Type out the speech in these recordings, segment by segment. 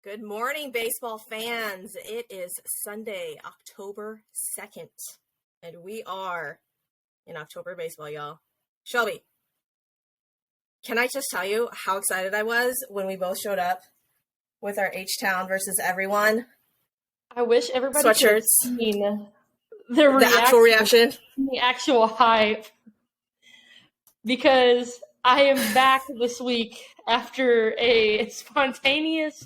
Good morning, baseball fans. It is Sunday, October 2nd, and we are in October baseball, y'all. Shelby, can I just tell you how excited I was when we both showed up with our H-Town versus everyone I wish everybody sweatshirts, could have seen the actual reaction, the actual hype, because I am back this week after a spontaneous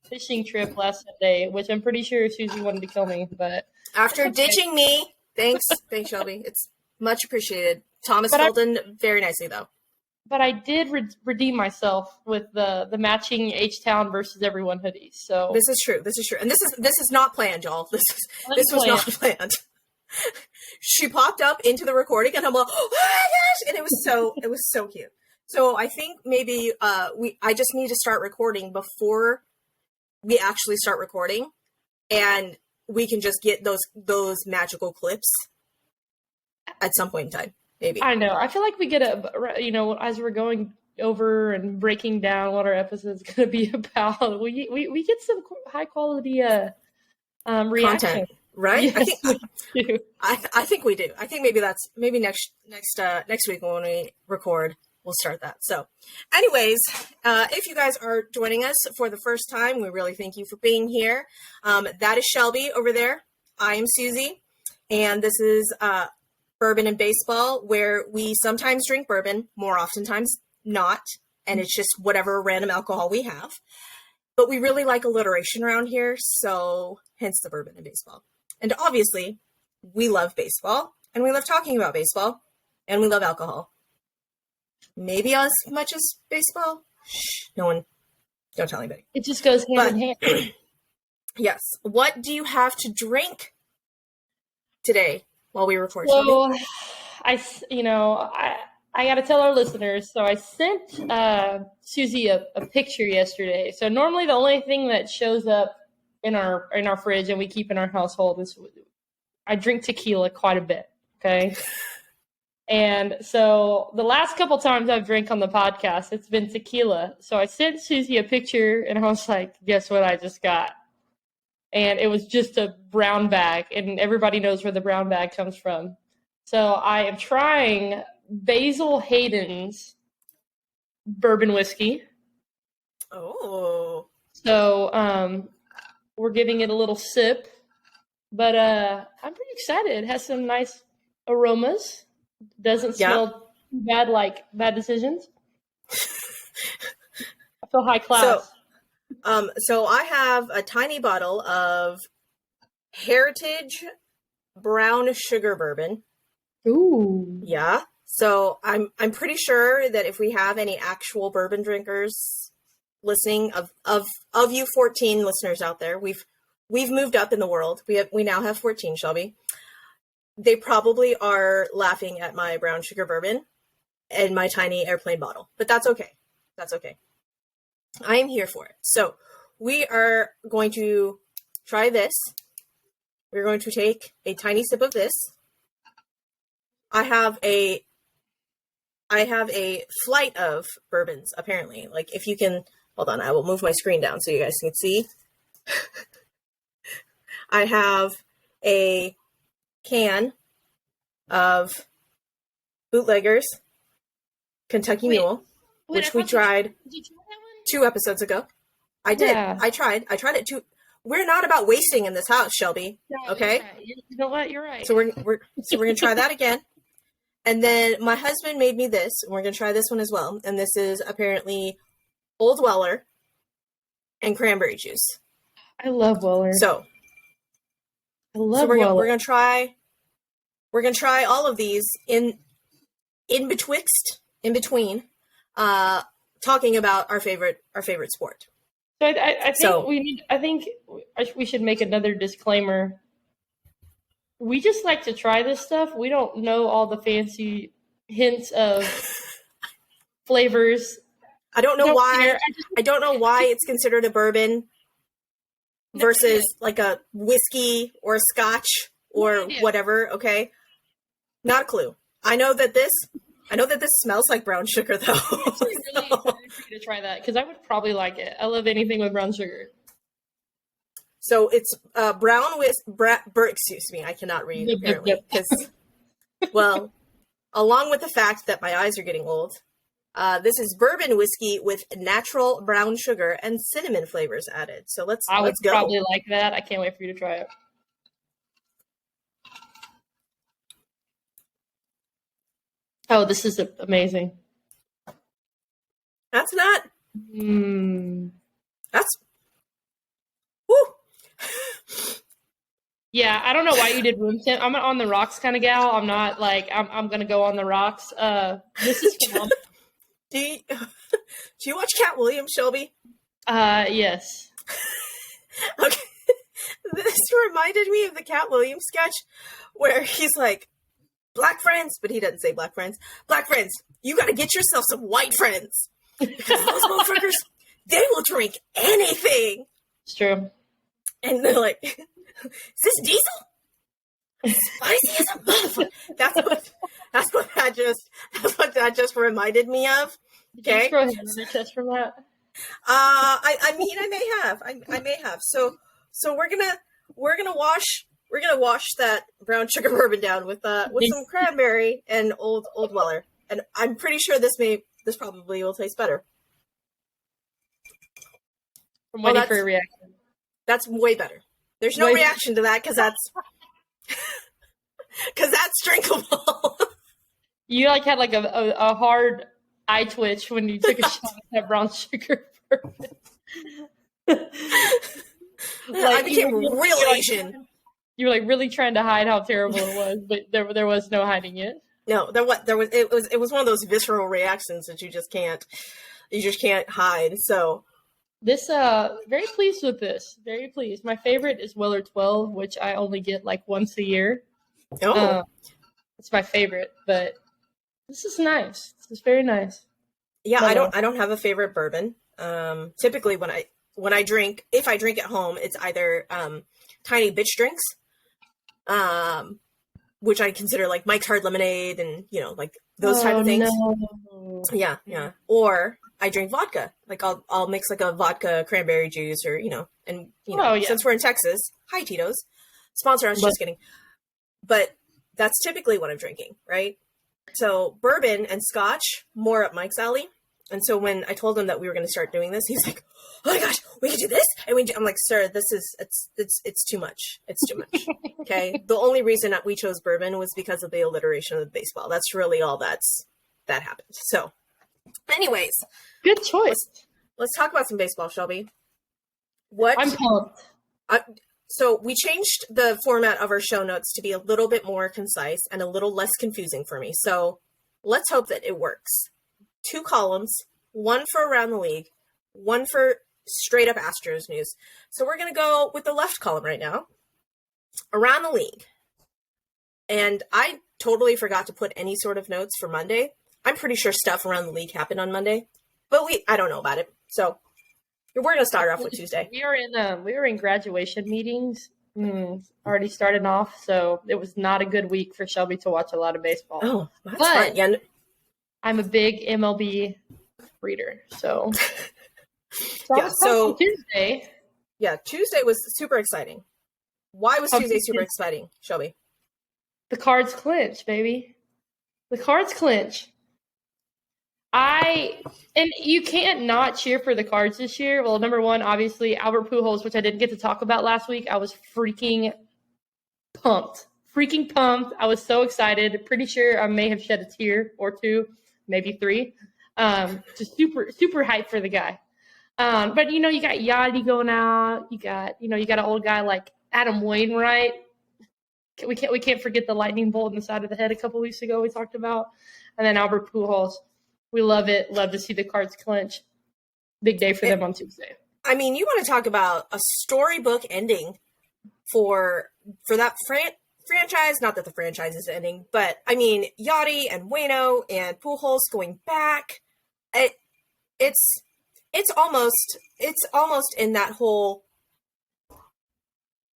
fishing trip last Sunday, which I'm pretty sure Suzy wanted to kill me, but after ditching me. Thanks, Shelby. It's much appreciated. Thomas filled in very nicely, though. But I did redeem myself with the matching H-Town versus everyone hoodies. So this is true, and this is not planned, y'all. This was not planned. She popped up into the recording, and I'm like, oh my gosh! And it was so cute. So I think maybe I just need to start recording before we actually start recording, and we can just get those magical clips at some point in time. Maybe. I know. I feel like we get as we're going over and breaking down what our episode's going to be about, we get some high quality reaction. Content, right? Yes, I think we do. I think maybe next week when we record, we'll start that. So anyways, if you guys are joining us for the first time, we really thank you for being here. That is Shelby over there. I am Suzy, and this is Bourbon and Baseball, where we sometimes drink bourbon, more oftentimes not, and it's just whatever random alcohol we have. But we really like alliteration around here, so hence the Bourbon and Baseball. And obviously, we love baseball, and we love talking about baseball, and we love alcohol. Maybe as much as baseball? Shh, no one, don't tell anybody. It just goes hand in hand. Yes. What do you have to drink today while we record? So, I got to tell our listeners. So I sent Suzy a picture yesterday. So normally the only thing that shows up in our fridge and we keep in our household is I drink tequila quite a bit. Okay. And so the last couple times I've drank on the podcast, it's been tequila. So I sent Suzy a picture and I was like, guess what I just got? And it was just a brown bag, and everybody knows where the brown bag comes from. So I am trying Basil Hayden's bourbon whiskey. Oh. So we're giving it a little sip, but I'm pretty excited. It has some nice aromas. Doesn't smell bad like Bad Decisions. I feel high class. So I have a tiny bottle of Heritage brown sugar bourbon. Ooh. Yeah. So I'm pretty sure that if we have any actual bourbon drinkers listening, of you 14 listeners out there, we've moved up in the world. We now have 14, Shelby. They probably are laughing at my brown sugar bourbon and my tiny airplane bottle, but that's okay. That's okay. I am here for it. So we are going to try this. We're going to take a tiny sip of this. I have a flight of bourbons, apparently. Like, if you can, hold on, I will move my screen down so you guys can see. I have a can of Bootleggers Kentucky Mule, which we tried 2 episodes ago. I did. Yeah. I tried it too. We're not about wasting in this house, Shelby. No, okay. Right. You know what? You're right. So we're gonna try that again. And then my husband made me this, and we're gonna try this one as well. And this is apparently Old Weller and cranberry juice. I love Weller. So we're gonna try all of these in between. Talking about our favorite sport. So I think we should make another disclaimer. We just like to try this stuff. We don't know all the fancy hints of flavors. I don't know why. I don't know why it's considered a bourbon versus like a whiskey or a scotch or whatever. Okay, not a clue. I know that this smells like brown sugar, though. I'm really excited for you to try that, because I would probably like it. I love anything with brown sugar. So it's brown with excuse me, I cannot read apparently because, well, along with the fact that my eyes are getting old, this is bourbon whiskey with natural brown sugar and cinnamon flavors added. So let's go. I would probably like that. I can't wait for you to try it. Oh, this is amazing. That's not. That's. Woo. Yeah, I don't know why you did room temp. I'm an on the rocks kind of gal. I'm not like I'm gonna go on the rocks. This is from do you watch Cat Williams, Shelby? Yes. Okay. This reminded me of the Cat Williams sketch where he's like, black friends, but he doesn't say black friends. Black friends, you got to get yourself some white friends. Because those motherfuckers, they will drink anything. It's true. And they're like, is this Diesel? Spicy as a motherfucker. That's what that just reminded me of. Okay. Did you throw a test from that? I mean, I may have. So we're gonna wash that brown sugar bourbon down with some cranberry and old Weller, and I'm pretty sure this probably will taste better. I'm waiting for a reaction. That's way better. There's no reaction to that because that's drinkable. You like had like a hard eye twitch when you took a shot of that brown sugar bourbon. I became real Asian. You were like really trying to hide how terrible it was, but there was no hiding it. No, it was one of those visceral reactions that you just can't hide. So this very pleased with this. Very pleased. My favorite is Weller 12, which I only get like once a year. Oh. It's my favorite, but this is nice. This is very nice. Yeah, I don't have a favorite bourbon. Typically when I drink, if I drink at home, it's either tiny bitch drinks, which I consider like Mike's Hard Lemonade and, like those type of things. No. Yeah. Or I drink vodka. Like I'll mix like a vodka cranberry juice or, since we're in Texas, hi Tito's, sponsor us, just kidding. But that's typically what I'm drinking, right? So bourbon and scotch, more up Mike's alley. And so when I told him that we were going to start doing this, he's like, "Oh my gosh, we can do this!" And I'm like, "Sir, it's too much. It's too much." Okay. The only reason that we chose bourbon was because of the alliteration of the baseball. That's really all that happened. So, anyways, good choice. Let's talk about some baseball, Shelby. I'm pumped. So we changed the format of our show notes to be a little bit more concise and a little less confusing for me. So let's hope that it works. 2 columns, one for around the league, one for straight up Astros news. So we're going to go with the left column right now, around the league. And I totally forgot to put any sort of notes for Monday. I'm pretty sure stuff around the league happened on Monday, but I don't know about it. So we're going to start off with Tuesday. We were in graduation meetings, already starting off, so it was not a good week for Shelby to watch a lot of baseball. Oh, that's fine. Yeah. I'm a big MLB reader, so Tuesday. Yeah, Tuesday was super exciting. Why was Tuesday super exciting, Shelby? The Cards clinch, baby. The Cards clinch. And you can't not cheer for the Cards this year. Well, number one, obviously, Albert Pujols, which I didn't get to talk about last week. I was freaking pumped. I was so excited. Pretty sure I may have shed a tear or two, maybe 3. Just super, super hyped for the guy. But, you got Yachty going out. You got an old guy like Adam Wainwright. We can't forget the lightning bolt in the side of the head a couple weeks ago we talked about. And then Albert Pujols. We love it. Love to see the Cards clinch. Big day for them on Tuesday. I mean, you want to talk about a storybook ending for that franchise. Not that the franchise is ending, but I mean, Yachty and Waino and Pujols going back. It's almost in that whole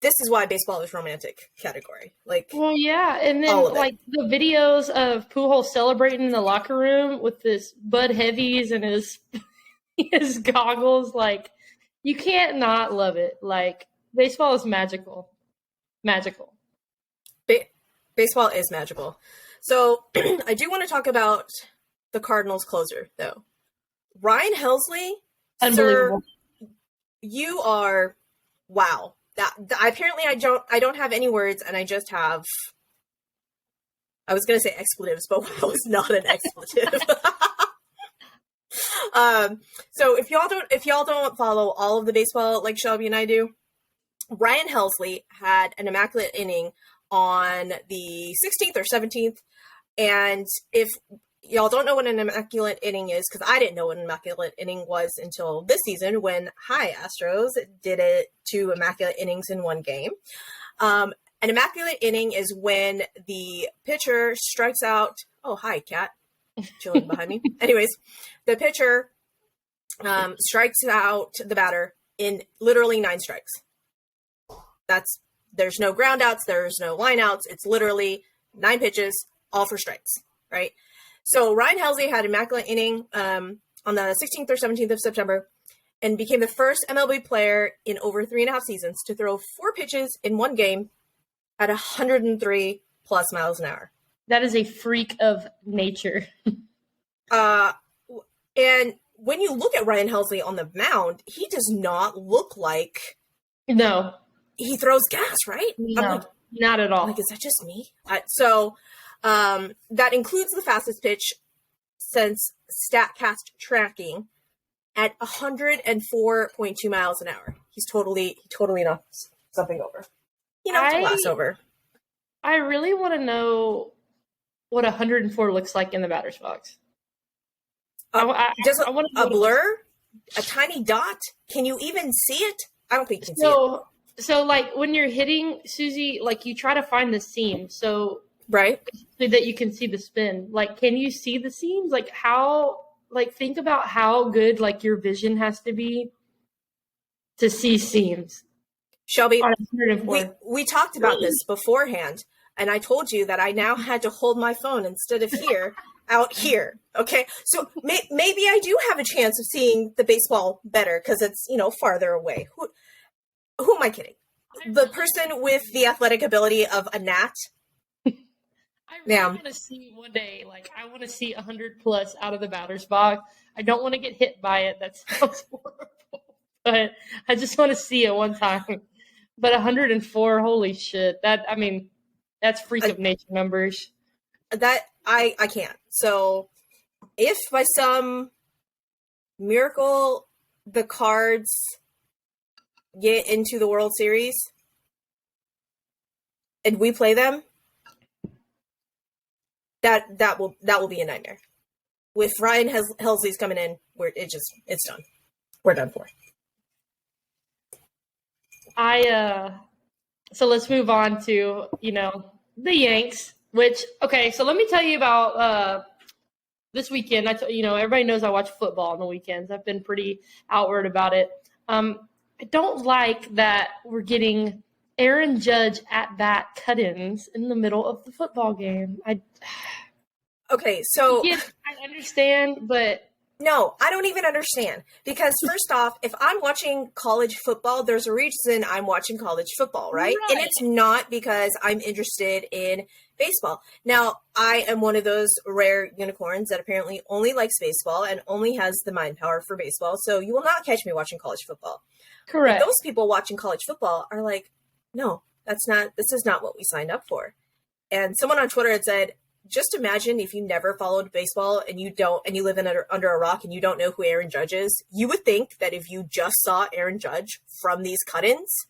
this is why baseball is romantic category. Like, well, yeah. And then like the videos of Pujols celebrating in the locker room with this Bud Heavies and his goggles, like you can't not love it. Like Baseball is magical. Magical. Baseball is magical. So I do want to talk about the Cardinals closer, though. Ryan Helsley, Unbelievable. sir, you are wow. Apparently I don't have any words, and I just have. I was going to say expletives, but wow is not an expletive. So if y'all don't follow all of the baseball like Shelby and I do, Ryan Helsley had an immaculate inning on the 16th or 17th. And if y'all don't know what an immaculate inning is, because I didn't know what an immaculate inning was until this season when ASTROS did it 2 immaculate innings in one game. An immaculate inning is when the pitcher strikes out. Oh, hi, cat. Chilling behind me. Anyways, the pitcher strikes out the batter in literally 9 strikes. There's no ground outs, there's no line outs. It's literally 9 pitches, all for strikes, right? So Ryan Helsley had an immaculate inning on the 16th or 17th of September and became the first MLB player in over 3.5 seasons to throw 4 pitches in one game at 103 plus miles an hour. That is a freak of nature. And when you look at Ryan Helsley on the mound, he does not look like he throws gas, right? No, not at all. Like, is that just me? So that includes the fastest pitch since StatCast tracking at 104.2 miles an hour. He totally knocks something over. He knocked a glass over. I really want to know what 104 looks like in the batter's box. Just a blur? A tiny dot? Can you even see it? I don't think you can see it. So, like, when you're hitting, Suzy, like, you try to find the seam, so right, so that you can see the spin. Like, can you see the seams? Like, how, like, think about how good, like, your vision has to be to see seams. Shelby, we talked about this beforehand, and I told you that I now had to hold my phone instead of here, out here. Okay, so maybe I do have a chance of seeing the baseball better because it's, farther away. Who am I kidding? The person with the athletic ability of a gnat? I really want to see one day, like, I want to see 100 plus out of the batter's box. I don't want to get hit by it. That sounds horrible. But I just want to see it one time. But 104, holy shit. That's freak of nature numbers. That, I can't. So, if by some miracle the Cards get into the World Series and we play them, that will be a nightmare. With Ryan Helsley's coming in, it's done. We're done for. So let's move on to, the Yanks, so let me tell you about this weekend. Everybody knows I watch football on the weekends. I've been pretty outward about it. I don't like that we're getting Aaron Judge at-bat cut-ins in the middle of the football game. Okay, so I understand, but no, I don't even understand. Because first off, if I'm watching college football, there's a reason I'm watching college football, right? And it's not because I'm interested in baseball. Now, I am one of those rare unicorns that apparently only likes baseball and only has the mind power for baseball. So you will not catch me watching college football. Correct. But those people watching college football are like, no, this is not what we signed up for. And someone on Twitter had said, just imagine if you never followed baseball and you live under a rock and you don't know who Aaron Judge is. You would think that if you just saw Aaron Judge from these cut-ins,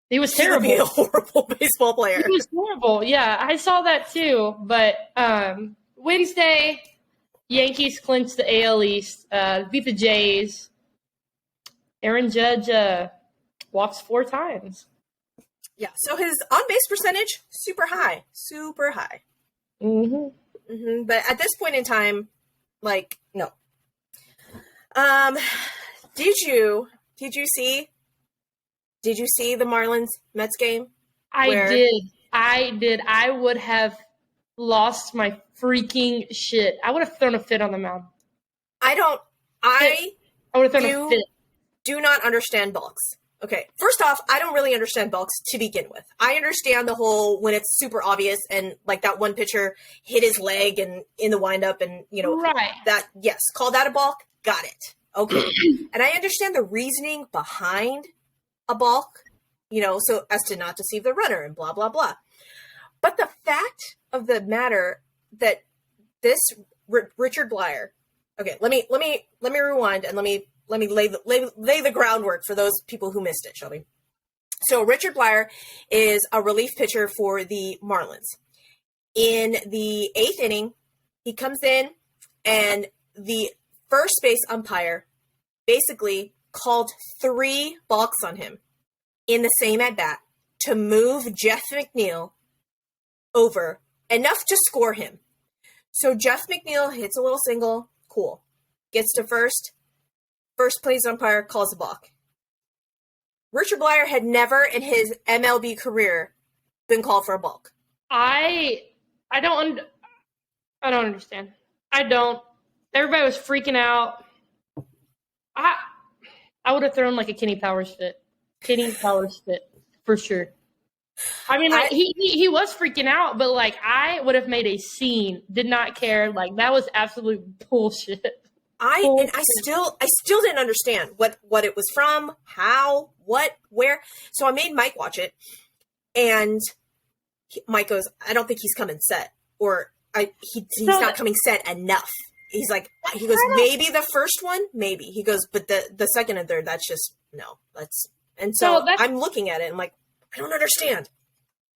he was terrible. He would be a horrible baseball player. He was horrible. Yeah, I saw that too. But Wednesday, Yankees clinched the AL East, beat the Jays. Aaron Judge walks 4 times. Yeah, so his on-base percentage, super high. Super high. Mm-hmm. Mm-hmm. But at this point in time, like, no. Did you see the Marlins Mets game? I did. I would have lost my freaking shit. I would have thrown a fit on the mound. I would have thrown a fit. Do not understand balks. Okay, first off, I don't really understand balks to begin with. I understand the whole when it's super obvious and like that one pitcher hit his leg and in the windup and, Right. that, yes, call that a balk. Got it. Okay. And I understand the reasoning behind a balk, so as to not deceive the runner and blah, blah, blah. But the fact of the matter that this Richard Bleier, okay, let me rewind and let me lay the groundwork for those people who missed it, Shelby. So Richard Bleier is a relief pitcher for the Marlins. In the 8th inning, he comes in and the first base umpire basically called 3 balks on him in the same at-bat to move Jeff McNeil over enough to score him. So Jeff McNeil hits a little single, cool. Gets to first place umpire calls a balk. Richard Bleier had never in his MLB career been called for a balk. I don't understand. I don't. Everybody was freaking out. I would have thrown like a Kenny Powers fit. Kenny Powers fit for sure. I mean, like he was freaking out, but like I would have made a scene. Did not care. Like that was absolute bullshit. I still didn't understand what it was from, how, what, where. So I made Mike watch it, and Mike goes, "I don't think he's coming set, or he's not coming set enough." He goes, maybe the first one, maybe. He goes, but the second and third, that's just no. And so I'm looking at it, and I'm like, I don't understand.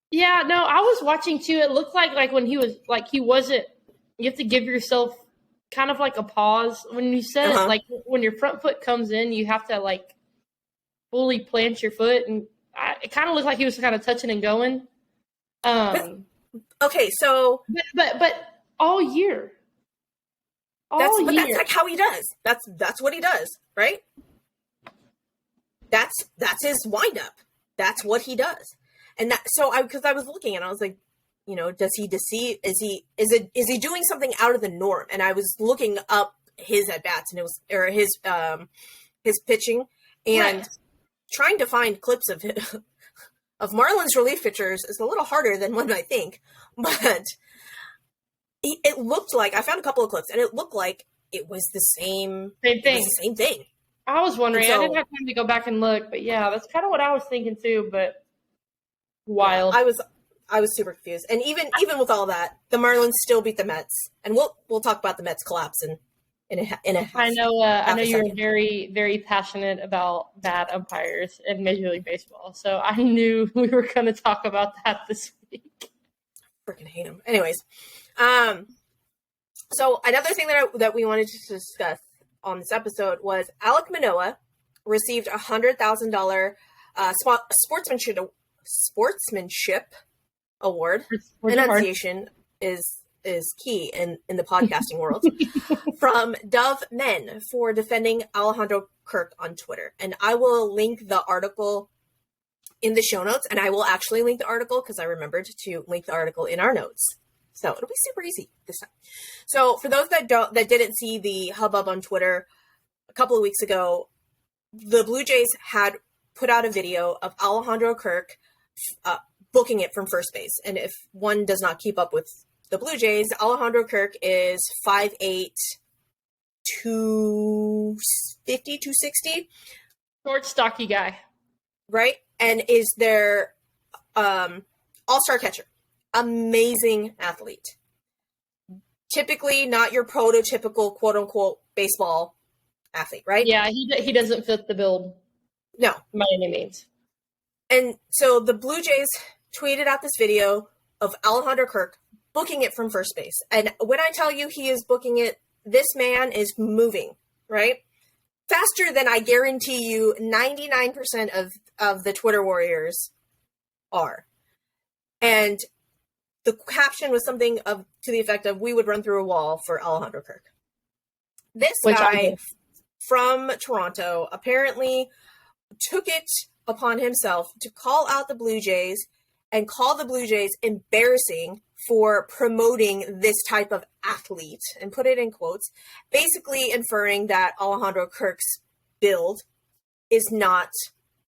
Yeah, no, I was watching too. It looked like when he was like he wasn't. You have to give yourself kind of like a pause when you said it. Like when your front foot comes in, you have to like fully plant your foot, and it kind of looked like he was kind of touching and going. Okay, so but all year. That's like how he does. That's what he does, right? That's his windup. That's what he does. And because I was looking and I was like, does he deceive? Is he doing something out of the norm? And I was looking up his at bats and it was his pitching and trying to find clips of Marlins relief pitchers is a little harder than one might think, but it looked like I found a couple of clips and it looked like it was the same thing. It was the same thing. I was wondering. I didn't have time to go back and look, but yeah, that's kind of what I was thinking too. But wild. Yeah, I was super confused, and even with all that, the Marlins still beat the Mets, and we'll talk about the Mets collapse in a half. I know you're very, very passionate about bad umpires in Major League Baseball, so I knew we were going to talk about that this week. Freaking hate them. Anyways, so another thing that we wanted to discuss on this episode was Alek Manoah received $100,000 sportsmanship award. Enunciation is key in the podcasting world from Dove Men for defending Alejandro Kirk on Twitter. And I will link the article in the show notes, and I will actually link the article because I remembered to link the article in our notes. So it'll be super easy this time. So for those that didn't see the hubbub on Twitter a couple of weeks ago, the Blue Jays had put out a video of Alejandro Kirk booking it from first base. And if one does not keep up with the Blue Jays, Alejandro Kirk is 5'8", 250, 260. Short, stocky guy. Right? And is their all-star catcher. Amazing athlete. Typically not your prototypical quote-unquote baseball athlete, right? Yeah, he doesn't fit the bill. No. By any means. And so the Blue Jays tweeted out this video of Alejandro Kirk booking it from first base. And when I tell you he is booking it, this man is moving, right? Faster than I guarantee you 99% of the Twitter warriors are. And the caption was something to the effect of, "We would run through a wall for Alejandro Kirk." This guy from Toronto apparently took it upon himself to call out the Blue Jays and call the Blue Jays embarrassing for promoting this type of athlete, and put it in quotes, basically inferring that Alejandro Kirk's build is not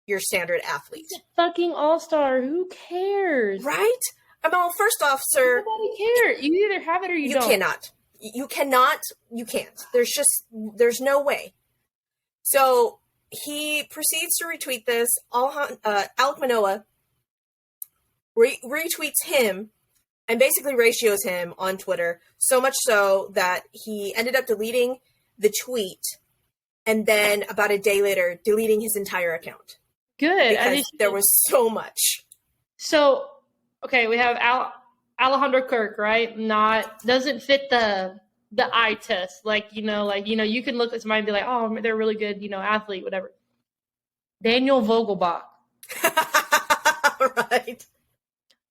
your standard athlete. He's a fucking all-star. Who cares? Right? I mean, well, first off, sir. Nobody cares. You either have it or you don't. You cannot. You can't. There's no way. So he proceeds to retweet this. Alek Manoah retweets him and basically ratios him on Twitter, so much so that he ended up deleting the tweet and then about a day later deleting his entire account. Good. Because there was so much. So, okay, we have Alejandro Kirk, right? Doesn't fit the eye test. You can look at somebody and be like, oh, they're a really good, athlete, whatever. Daniel Vogelbach. Right.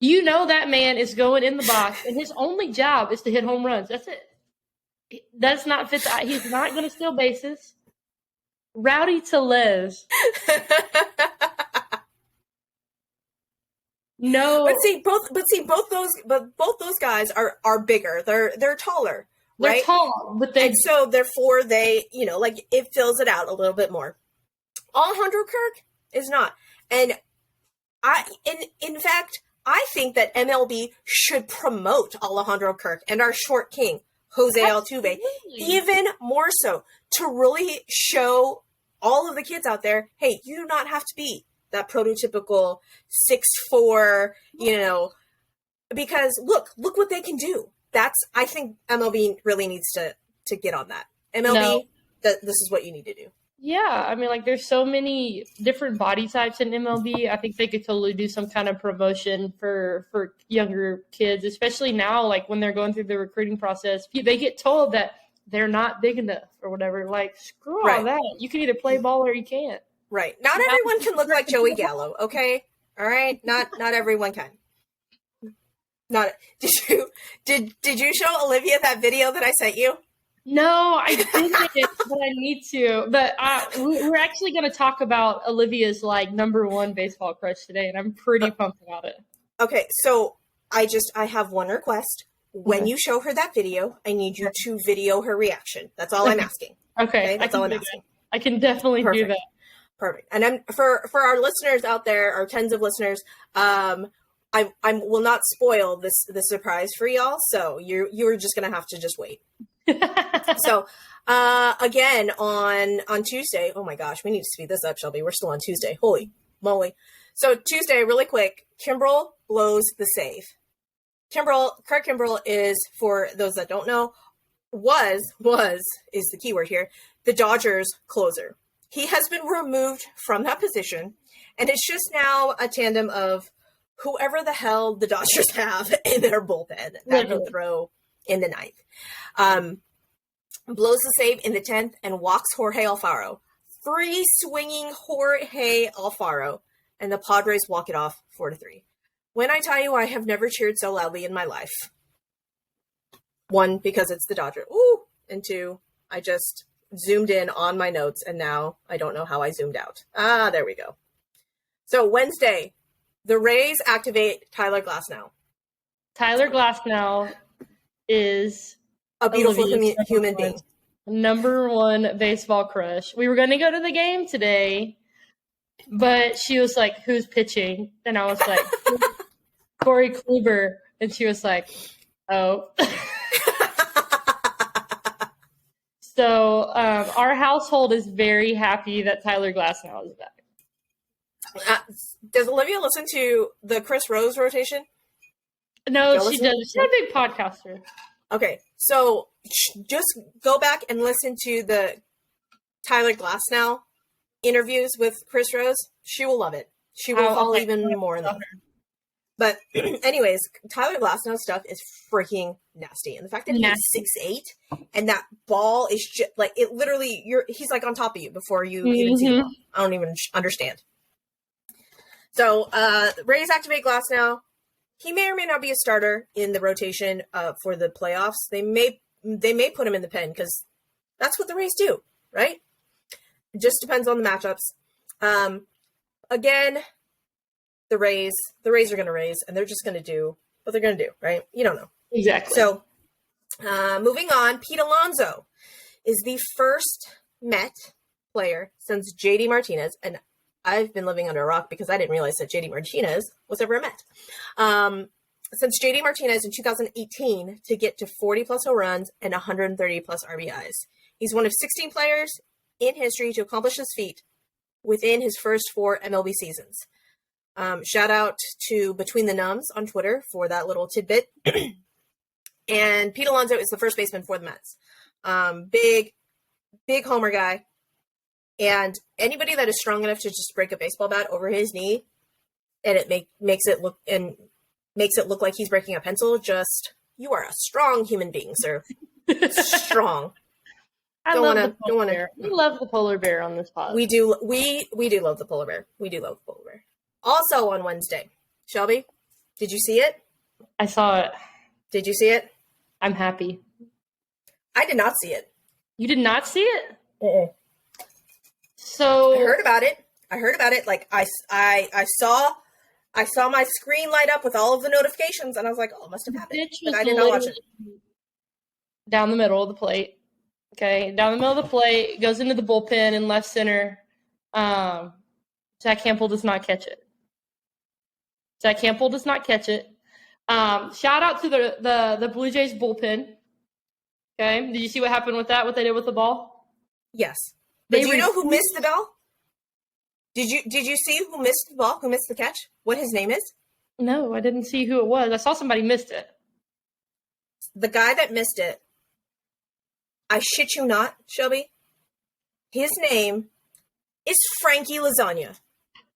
That man is going in the box, and his only job is to hit home runs. That's it. That's not fit the eye. He's not going to steal bases. Rowdy Tellez. No. Both those guys are bigger. They're taller. Right? They're tall, but and so therefore they, it fills it out a little bit more. Alejandro Kirk is not. And in fact, I think that MLB should promote Alejandro Kirk and our short king, Jose Altuve, even more so, to really show all of the kids out there, hey, you do not have to be that prototypical 6'4", because look what they can do. I think MLB really needs to get on that. MLB, this is what you need to do. Yeah, I mean, there's so many different body types in MLB. I think they could totally do some kind of promotion for younger kids, especially now, when they're going through the recruiting process. They get told that they're not big enough or whatever. Screw all that. You can either play ball or you can't. Right. Not everyone can look like Joey Gallo, okay? All right? Not everyone can. Did you show Olivia that video that I sent you? No, I didn't, but I need to. But we're actually going to talk about Olivia's number one baseball crush today, and I'm pretty pumped about it. Okay, so I have one request. When you show her that video, I need you to video her reaction. That's all I'm asking. Okay, that's all I'm asking. I can definitely do that. Perfect. And for our listeners out there, our tens of listeners, I will not spoil the surprise for y'all. So you're just gonna have to just wait. So again on Tuesday. Oh my gosh, we need to speed this up, Shelby. We're still on Tuesday. Holy moly! So Tuesday, really quick. Kimbrel blows the save. Craig Kimbrel is, for those that don't know, was is the keyword here, the Dodgers closer. He has been removed from that position, and it's just now a tandem of whoever the hell the Dodgers have in their bullpen that can throw in the ninth. Blows the save in the 10th and walks Jorge Alfaro. Free swinging Jorge Alfaro, and the Padres walk it off 4-3. When I tell you I have never cheered so loudly in my life. One, because it's the Dodgers. Ooh! And two, I just zoomed in on my notes, and now I don't know how I zoomed out. There we go. So Wednesday, the Rays activate Tyler Glasnow. Tyler Glasnow is a beautiful human being. Number one baseball crush. We were going to go to the game today, but she was like, who's pitching? And I was like, Corey Kluber. And she was like, oh. So our household is very happy that Tyler Glasnow is back. Does Olivia listen to the Chris Rose rotation? No, she doesn't. She's not a big podcaster. Okay, so just go back and listen to the Tyler Glasnow interviews with Chris Rose. She will love it. She will fall even more in love. But anyways, Tyler Glasnow stuff is freaking nasty. And the fact that he's 6'8", and that ball is just it literally, he's on top of you before you even see the ball. I don't even understand. So Rays activate Glasnow. He may or may not be a starter in the rotation for the playoffs. They may put him in the pen because that's what the Rays do, right? It just depends on the matchups. Again, the Rays are going to raise, and they're just going to do what they're going to do, right? You don't know. Exactly. So moving on, Pete Alonso is the first Met player since JD Martinez, and I've been living under a rock because I didn't realize that JD Martinez was ever a Met. Since JD Martinez in 2018 to get to 40 plus home runs and 130 plus RBIs. He's one of 16 players in history to accomplish this feat within his first 4 MLB seasons. Shout out to Between the Numbs on Twitter for that little tidbit. And Pete Alonso is the first baseman for the Mets. Big homer guy. And anybody that is strong enough to just break a baseball bat over his knee and it makes it look like he's breaking a pencil, you are a strong human being, sir. Strong. I love the polar bear. We love the polar bear on this pod. We do love the polar bear. We do love the polar bear. Also on Wednesday, Shelby, did you see it? I saw it. Did you see it? I'm happy. I did not see it. You did not see it? Uh-uh. So I heard about it. Like I saw my screen light up with all of the notifications, and I was like, "Oh, it must have happened." But I did not watch it. Down the middle of the plate. Okay, down the middle of the plate, goes into the bullpen in left center. Jack Campbell does not catch it. Shout out to the Blue Jays bullpen. Okay, did you see what happened with that? What they did with the ball? Yes. But do you know who missed the ball? Did you see who missed the ball? Who missed the catch? What his name is? No, I didn't see who it was. I saw somebody missed it. The guy that missed it, I shit you not, Shelby, his name is Frankie Lasagna.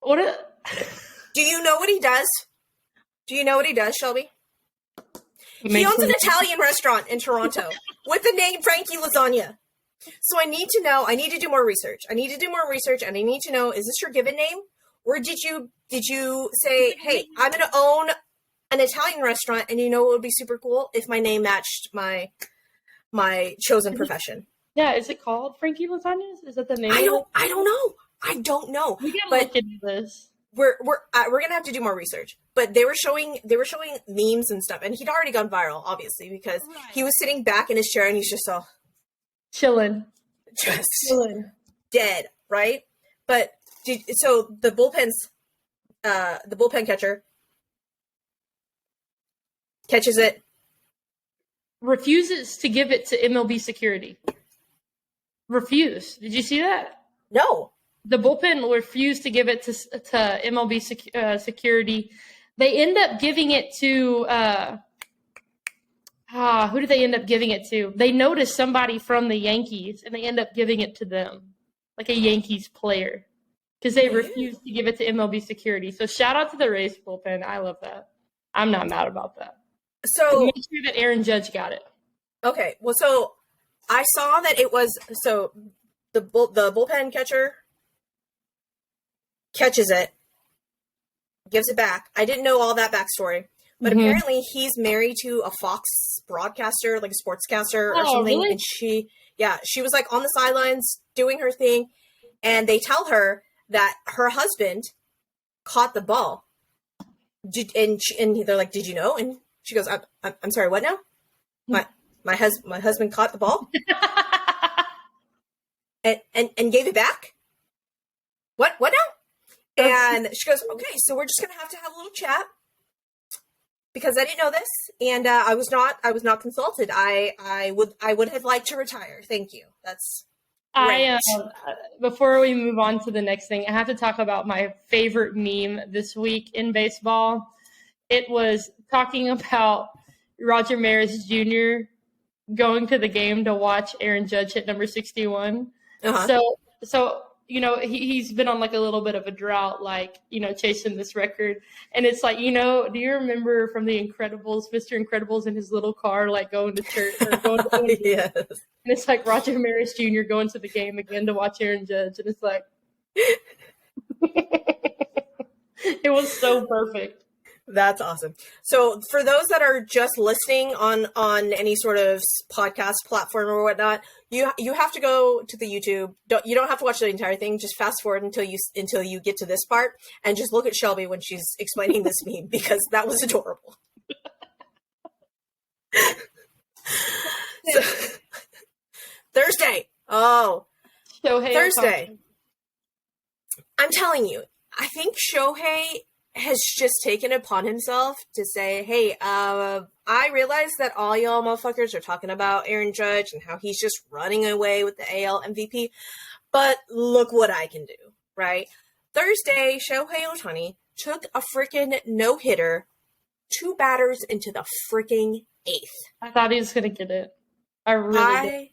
Do you know what he does? Shelby? He owns an Italian restaurant in Toronto with the name Frankie Lasagna. So I need to do more research. And I need to know, is this your given name? Or did you say, hey, I'm going to own an Italian restaurant, and it would be super cool if my name matched my chosen profession? Yeah, is it called Frankie Lasagna? Is that the name? I don't know. We gotta look into this. We're gonna have to do more research. But they were showing memes and stuff, and he'd already gone viral, obviously, because he was sitting back in his chair and he's just all chilling, dead, right? But so the bullpen catcher catches it, refuses to give it to MLB security. Refuse. Did you see that? No. The bullpen refused to give it to MLB security. They end up giving it to who did they end up giving it to? They noticed somebody from the Yankees, and they end up giving it to them, like a Yankees player, because they refused to give it to MLB security. So shout out to the Rays bullpen. I love that. I'm not mad about that. So make sure that Aaron Judge got it. Okay. Well, so I saw that it was the bullpen catcher catches it, gives it back. I didn't know all that backstory, but apparently he's married to a Fox broadcaster, like a sportscaster or something. Really? And she was like on the sidelines doing her thing, and they tell her that her husband caught the ball. And they're like, "Did you know?" And she goes, "I'm sorry, what now? My husband caught the ball and gave it back. What now?" And she goes, "Okay, so we're just gonna have a little chat because I didn't know this, and I was not consulted. I would have liked to retire. Thank you. That's great." Before we move on to the next thing, I have to talk about my favorite meme this week in baseball. It was talking about Roger Maris Jr. going to the game to watch Aaron Judge hit number 61. So he's been on like a little bit of a drought, like, chasing this record. And it's like, do you remember from The Incredibles, Mr. Incredibles in his little car, like going to church or going to Yes. And it's like Roger Maris Jr. going to the game again to watch Aaron Judge. And it's like, it was so perfect. That's awesome. So for those that are just listening on any sort of podcast platform or whatnot, you have to go to the YouTube. You don't have to watch the entire thing. Just fast forward until you get to this part and just look at Shelby when she's explaining this meme, because that was adorable. So, Thursday. Oh, Shohei Thursday. Ohtani. I'm telling you, I think Shohei has just taken it upon himself to say, hey, I realize that all y'all motherfuckers are talking about Aaron Judge and how he's just running away with the AL MVP, but look what I can do, right? Thursday, Shohei Ohtani took a freaking no-hitter, 2 batters into the freaking 8th. I thought he was going to get it. I really did.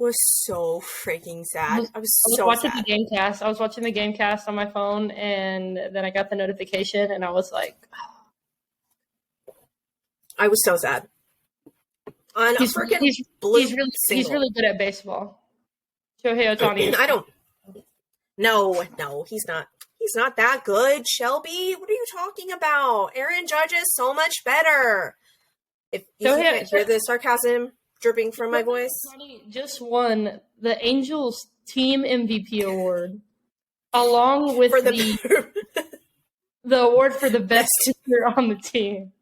Was so freaking sad. I was so watching sad. the game cast. I was watching the game cast on my phone, and then I got the notification, and I was like, I was so sad. On he's a freaking he's really good at baseball. Shohei Ohtani. I don't. No, he's not. He's not that good, Shelby. What are you talking about? Aaron Judge is so much better. If you can't hear the sarcasm dripping from my voice. Ohtani just won the Angels Team MVP award, along with the award for the best pitcher on the team.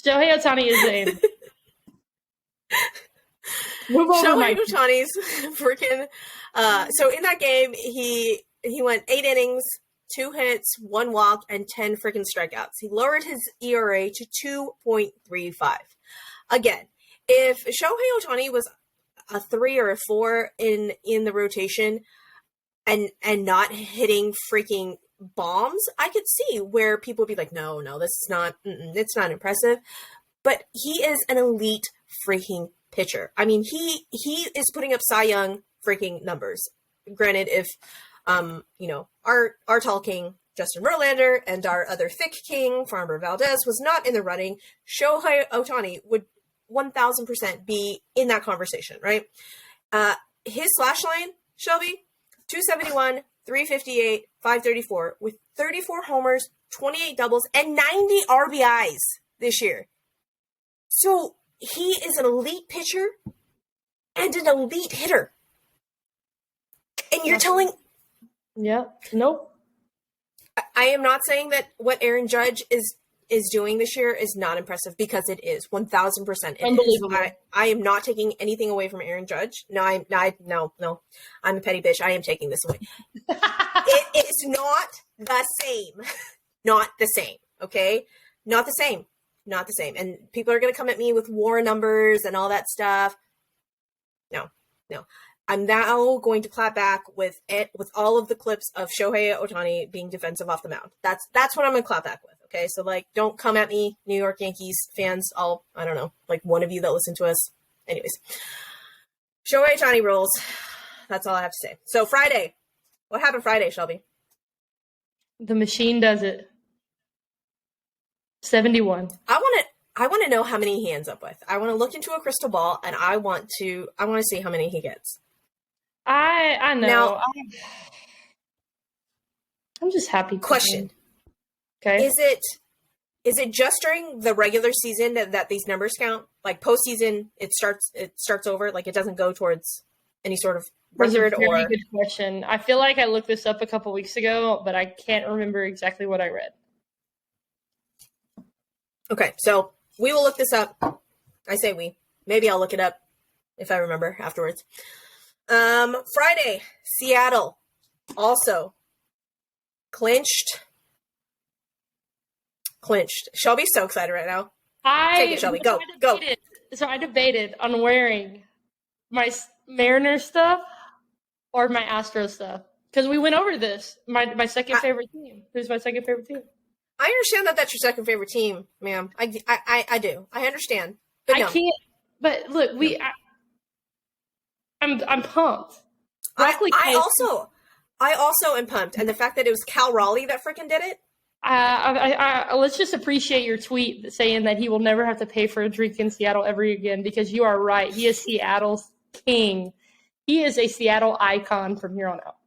Shohei Ohtani is a Shohei Ohtani's freaking. So in that game, he went 8 innings, 2 hits, 1 walk, and 10 freaking strikeouts. He lowered his ERA to 2.35. Again, if Shohei Ohtani was a 3 or a 4 in the rotation and not hitting freaking bombs, I could see where people would be like, no, this is not, it's not impressive. But he is an elite freaking pitcher. I mean, he is putting up Cy Young freaking numbers. Granted, if our tall king Justin Verlander and our other thick king Farmer Valdez was not in the running, Shohei Ohtani would 1000% be in that conversation, right? His slash line, Shelby, 271, 358, 534, with 34 homers, 28 doubles, and 90 RBIs this year. So he is an elite pitcher and an elite hitter. And you're telling... Yeah, nope. I am not saying that what Aaron Judge is doing this year is not impressive, because it is 1000%. Unbelievable. I am not taking anything away from Aaron Judge. No, I'm a petty bitch. I am taking this away. It is not the same. Not the same. Okay, not the same. Not the same. And people are going to come at me with WAR numbers and all that stuff. No. I'm now going to clap back with all of the clips of Shohei Ohtani being defensive off the mound. That's what I'm going to clap back with. Okay, so don't come at me, New York Yankees fans. I don't know, one of you that listen to us. Anyways, Shohei Ohtani rules. That's all I have to say. So Friday, what happened Friday, Shelby? The machine does it. 71. I want to know how many he ends up with. I want to look into a crystal ball, and I want to see how many he gets. I know. Now, I'm just happy. Question. Okay. Is it just during the regular season that these numbers count? Like postseason, it starts over. Like it doesn't go towards any sort of record. That's a very good question. I feel like I looked this up a couple weeks ago, but I can't remember exactly what I read. Okay, so we will look this up. I say we. Maybe I'll look it up if I remember afterwards. Friday, Seattle also clinched. Shelby's so excited right now. Take it, Shelby. Go. So I debated on wearing my Mariners stuff or my Astros stuff, because we went over this. My second favorite team. Who's my second favorite team? I understand that that's your second favorite team, ma'am. I do. I understand. But no. I can't. But look, I'm pumped. I also am pumped, and the fact that it was Cal Raleigh that freaking did it. Let's just appreciate your tweet saying that he will never have to pay for a drink in Seattle ever again, because you are right. He is Seattle's king. He is a Seattle icon from here on out.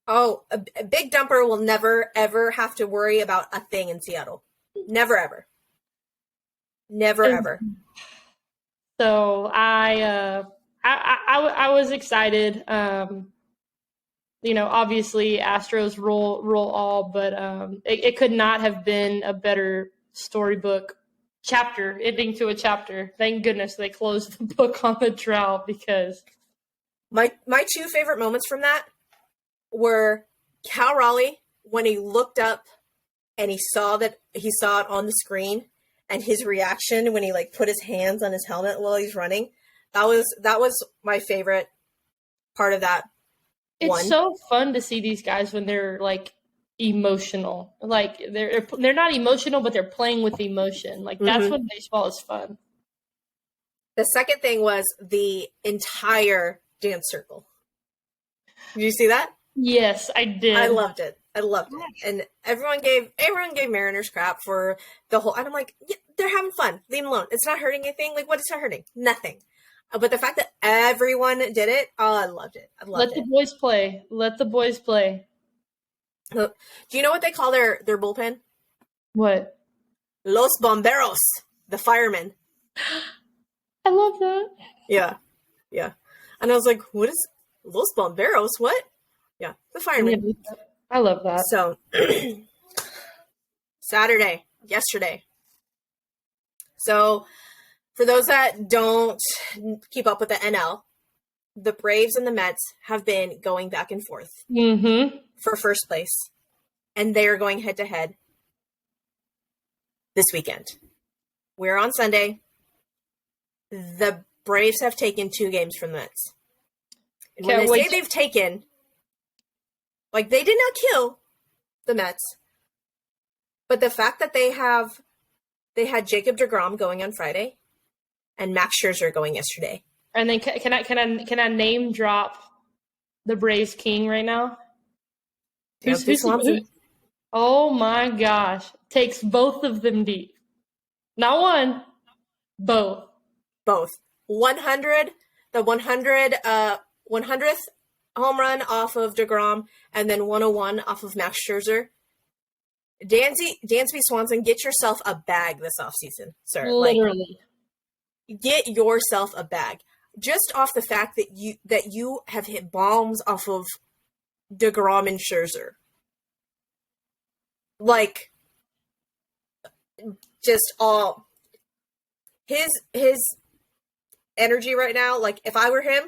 Oh, a big dumper will never, ever have to worry about a thing in Seattle. Never, ever. Never, ever. So I was excited. Obviously Astros rule all, but it could not have been a better storybook chapter, ending to a chapter. Thank goodness they closed the book on the drought, because my 2 favorite moments from that were Cal Raleigh when he looked up and he saw it on the screen, and his reaction when he like put his hands on his helmet while he's running, that was my favorite part of that. It's so fun to see these guys when they're like emotional. Like they're not emotional, but they're playing with emotion. Like that's when baseball is fun. The second thing was the entire dance circle. Did you see that? Yes, I did. I loved it. And everyone gave Mariners crap for the whole, and I'm like, yeah, they're having fun. Leave them alone. It's not hurting anything. Like, what is not hurting? Nothing. But the fact that everyone did it, I loved it. Let the boys play. Let the boys play. Do you know what they call their bullpen? What? Los Bomberos, the firemen. I love that. Yeah. And I was like, what is Los Bomberos? What? Yeah, the firemen. I love that. So, yesterday. So, for those that don't keep up with the NL, the Braves and the Mets have been going back and forth for first place. And they are going head-to-head this weekend. We're on Sunday. The Braves have taken 2 games from the Mets. And when they say they've taken, like, they did not kill the Mets. But the fact that they had Jacob deGrom going on Friday and Max Scherzer going yesterday. And then can I name drop the Braves king right now? Who's oh my gosh. Takes both of them deep. Not one, both. Both. 100, the 100th home run off of deGrom, and then 101 off of Max Scherzer. Dansby Swanson, get yourself a bag this offseason, sir. Literally. Like, get yourself a bag. Just off the fact that you have hit bombs off of deGrom and Scherzer. Like, just all his energy right now, like, if I were him,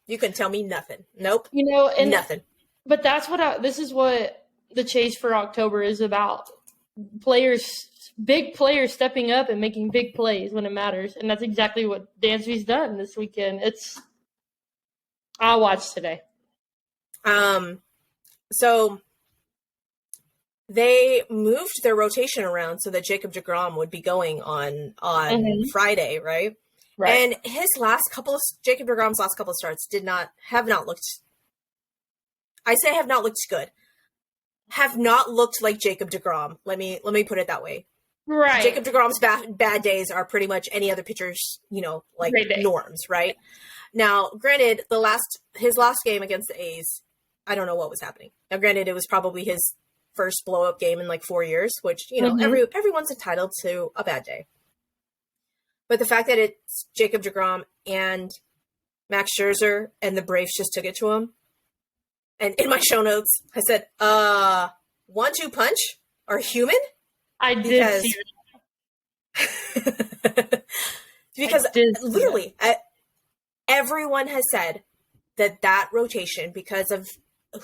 you couldn't tell me nothing. Nope. Nothing. But that's this is what the chase for October is about. Big players stepping up and making big plays when it matters. And that's exactly what Dansby's done this weekend. I'll watch today. So they moved their rotation around so that Jacob deGrom would be going on Friday, right? Right. And Jacob deGrom's last couple of starts have not looked good. Have not looked like Jacob deGrom. Let me put it that way. Right. Jacob deGrom's bad days are pretty much any other pitcher's, like norms, right? Now, granted, his last game against the A's, I don't know what was happening. Now, granted, it was probably his first blow-up game in like 4 years, which, everyone's entitled to a bad day. But the fact that it's Jacob deGrom and Max Scherzer and the Braves just took it to him. And in my show notes, I said, 1-2 punch are human? I did see that. Because literally, everyone has said that rotation, because of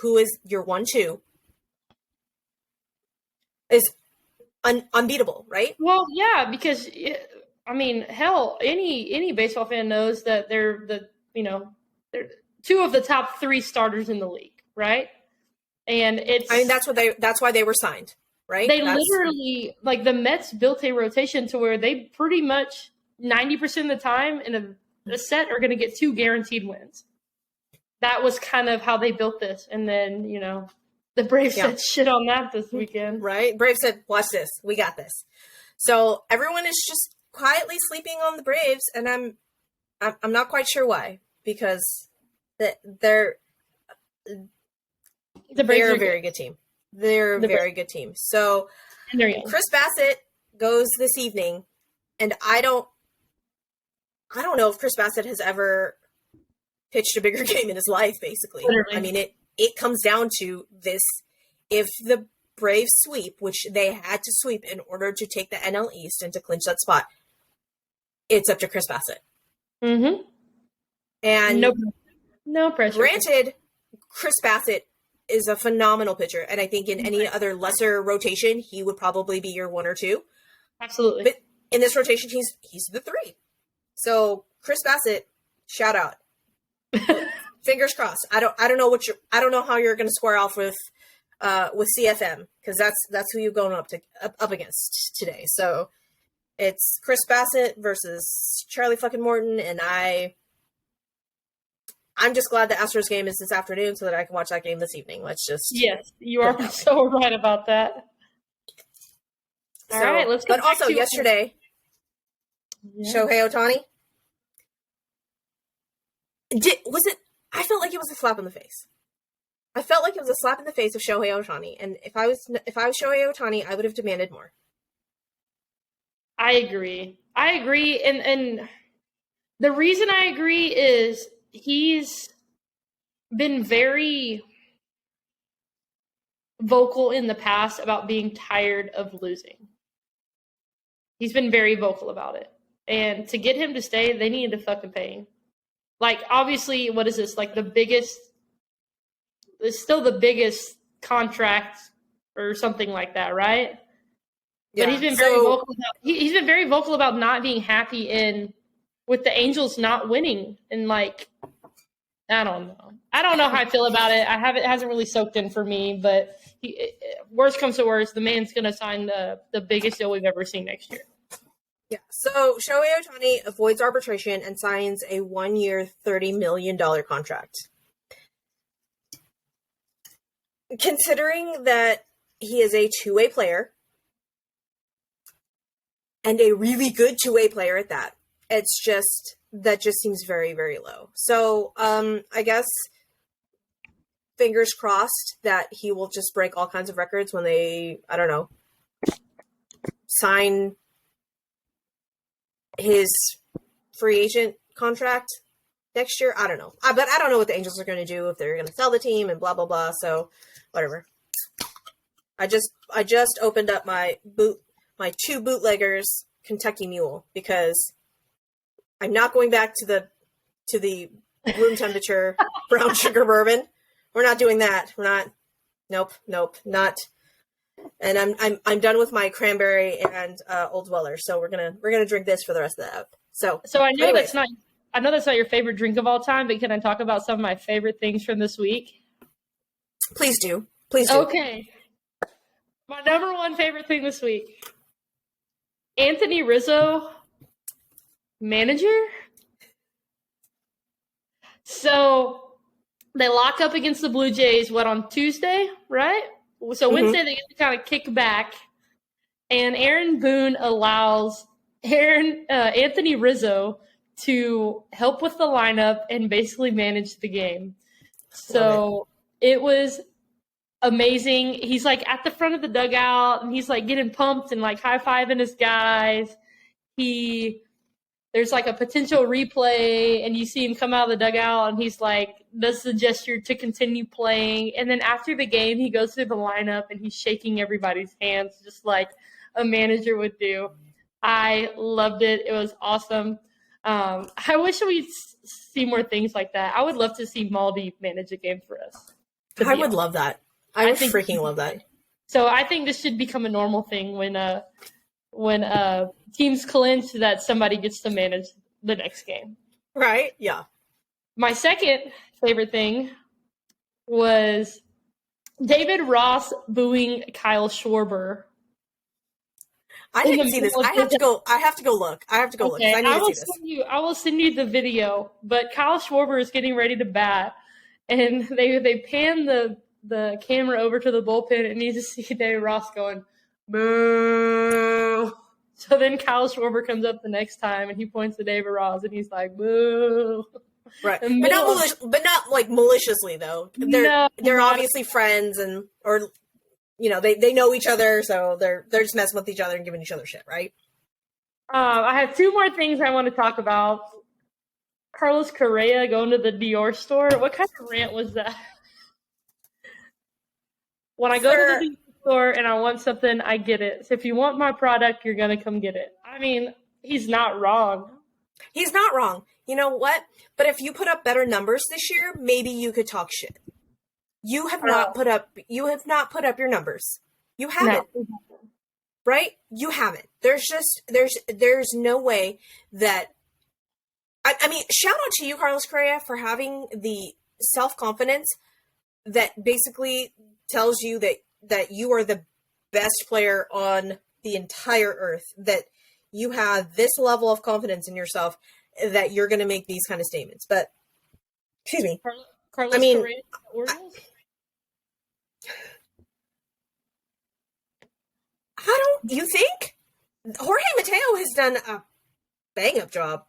who is your 1-2, is unbeatable, right? Well, yeah, because hell, any baseball fan knows that they're they're 2 of the top 3 starters in the league, right? And that's why they were signed, right? Literally, like, the Mets built a rotation to where they pretty much 90% of the time in a set are going to get 2 guaranteed wins. That was kind of how they built this. And then, the Braves said shit on that this weekend. Right? Braves said, watch this. We got this. So everyone is just quietly sleeping on the Braves, and I'm not quite sure why, because they're a very good team. They're a very good team. So Chris Bassett goes this evening, and I don't know if Chris Bassett has ever pitched a bigger game in his life, basically. Literally. I mean, it comes down to this. If the Braves sweep, which they had to sweep in order to take the NL East and to clinch that spot, it's up to Chris Bassett. Mm-hmm. And no pressure. Granted, Chris Bassett is a phenomenal pitcher, and I think in any other lesser rotation, he would probably be your 1 or 2. Absolutely. But in this rotation, he's the 3. So Chris Bassitt, shout out. Fingers crossed. I don't know how you're going to square off with CFM, because that's who you're going up against today. So it's Chris Bassitt versus Charlie fucking Morton, and I'm just glad the Astros game is this afternoon so that I can watch that game this evening. Yes, you are so right about that. All right, let's go. But also yesterday, Shohei Ohtani. I felt like it was a slap in the face. I felt like it was a slap in the face of Shohei Ohtani, and if I was Shohei Ohtani, I would have demanded more. I agree, and the reason I agree is he's been very vocal in the past about being tired of losing. He's been very vocal about it, and to get him to stay, they needed to fucking pay him. Like, obviously, what is this? Like it's still the biggest contract or something like that, right? Yeah. But he's been very vocal about, he's been very vocal about not being happy with the Angels not winning. And like, I don't know how I feel about it. It hasn't really soaked in for me, but worst comes to worst, the man's going to sign the biggest deal we've ever seen next year. Yeah, so Shohei Ohtani avoids arbitration and signs a 1-year, $30 million contract. Considering that he is a two-way player, and a really good two-way player at that, that just seems very, very low. So I guess fingers crossed that he will just break all kinds of records when they, I don't know, sign his free agent contract next year. I don't know. But I don't know what the Angels are going to do, if they're going to sell the team and blah, blah, blah. So whatever. I just opened up my 2 bootleggers Kentucky Mule, because I'm not going back to the room temperature brown sugar bourbon. We're not doing that. We're not. Nope, not. And I'm done with my cranberry and Old Dweller. So we're gonna drink this for the rest of the app. So I know that's not your favorite drink of all time, but can I talk about some of my favorite things from this week? Please do. Okay. My number 1 favorite thing this week: Anthony Rizzo, manager. So they lock up against the Blue Jays, on Tuesday, right? So Wednesday they get to kind of kick back, and Aaron Boone allows Anthony Rizzo to help with the lineup and basically manage the game. So it was amazing. He's like at the front of the dugout, and he's like getting pumped and like high-fiving his guys. There's like a potential replay, and you see him come out of the dugout, and he's like, does the gesture to continue playing. And then after the game, he goes through the lineup and he's shaking everybody's hands just like a manager would do. I loved it. It was awesome. I wish we'd see more things like that. I would love to see Maldi manage a game for us. I would love that. I would freaking love that. So I think this should become a normal thing when teams clinch, that somebody gets to manage the next game. Right? Yeah. My second favorite thing was David Ross booing Kyle Schwarber. I didn't see this. I have to go look. I need to see this. I will send you the video. But Kyle Schwarber is getting ready to bat, and they pan the camera over to the bullpen, and you just see David Ross going, boo. So then Kyle Schwarber comes up the next time, and he points to David Ross, and he's like, boo. Right, but not like maliciously though. They're obviously friends, or they know each other, so they're just messing with each other and giving each other shit, right? I have 2 more things I want to talk about. Carlos Correa going to the Dior store. What kind of rant was that? When I go to the Dior store and I want something, I get it. So if you want my product, you're gonna come get it. I mean, he's not wrong. He's not wrong. You know what? But if you put up better numbers this year, maybe you could talk shit. You have not put up your numbers. You haven't. No. Right? You haven't. There's no way that I mean, shout out to you, Carlos Correa, for having the self-confidence that basically tells you that you are the best player on the entire earth, that you have this level of confidence in yourself that you're going to make these kind of statements. But, excuse me. Carlos I mean, Correa, Orioles? You think? Jorge Mateo has done a bang-up job.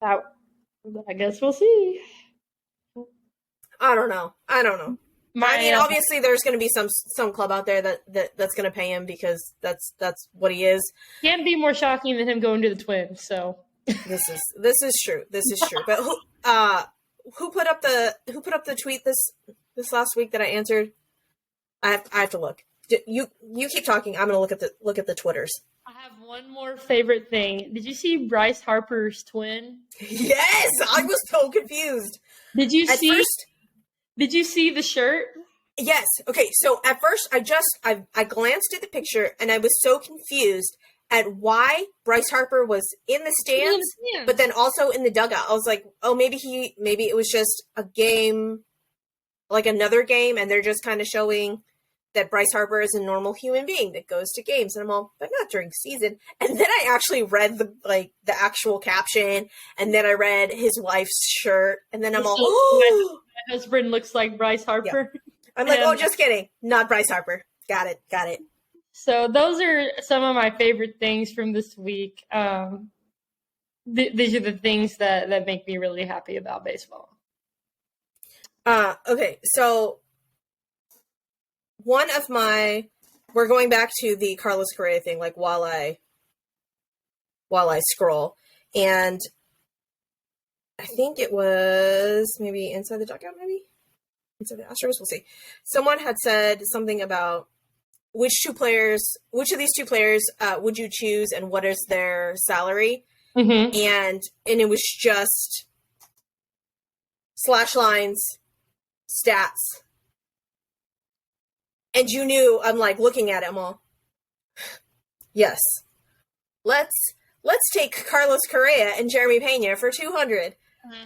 I guess we'll see. I don't know. I mean, obviously, there's going to be some club out there that's going to pay him because that's what he is. Can't be more shocking than him going to the Twins. So this is true. This is true. But who put up the tweet this last week that I answered? I have to look. You keep talking. I'm going to look at the Twitters. I have one more favorite thing. Did you see Bryce Harper's twin? Yes, I was so confused. Did you see the shirt? Yes. Okay. So at first, I glanced at the picture and I was so confused at why Bryce Harper was in the stands, but then also in the dugout. I was like, oh, maybe it was just a game, like another game, and they're just kind of showing that Bryce Harper is a normal human being that goes to games. And I'm all, but not during season. And then I actually read the actual caption, and then I read his wife's shirt, and then I'm all, oh, my husband looks like Bryce Harper. Yeah. I'm like, oh, just kidding. Not Bryce Harper. Got it. So those are some of my favorite things from this week. These are the things that make me really happy about baseball. Okay. So we're going back to the Carlos Correa thing, like while I scroll, and I think it was maybe Inside the Dugout, maybe Inside the Astros. We'll see. Someone had said something about which of these two players would you choose, and what is their salary? Mm-hmm. And it was just slash lines, stats. And you knew, I'm like looking at it, I'm all, yes, let's take Carlos Correa and Jeremy Pena for 200.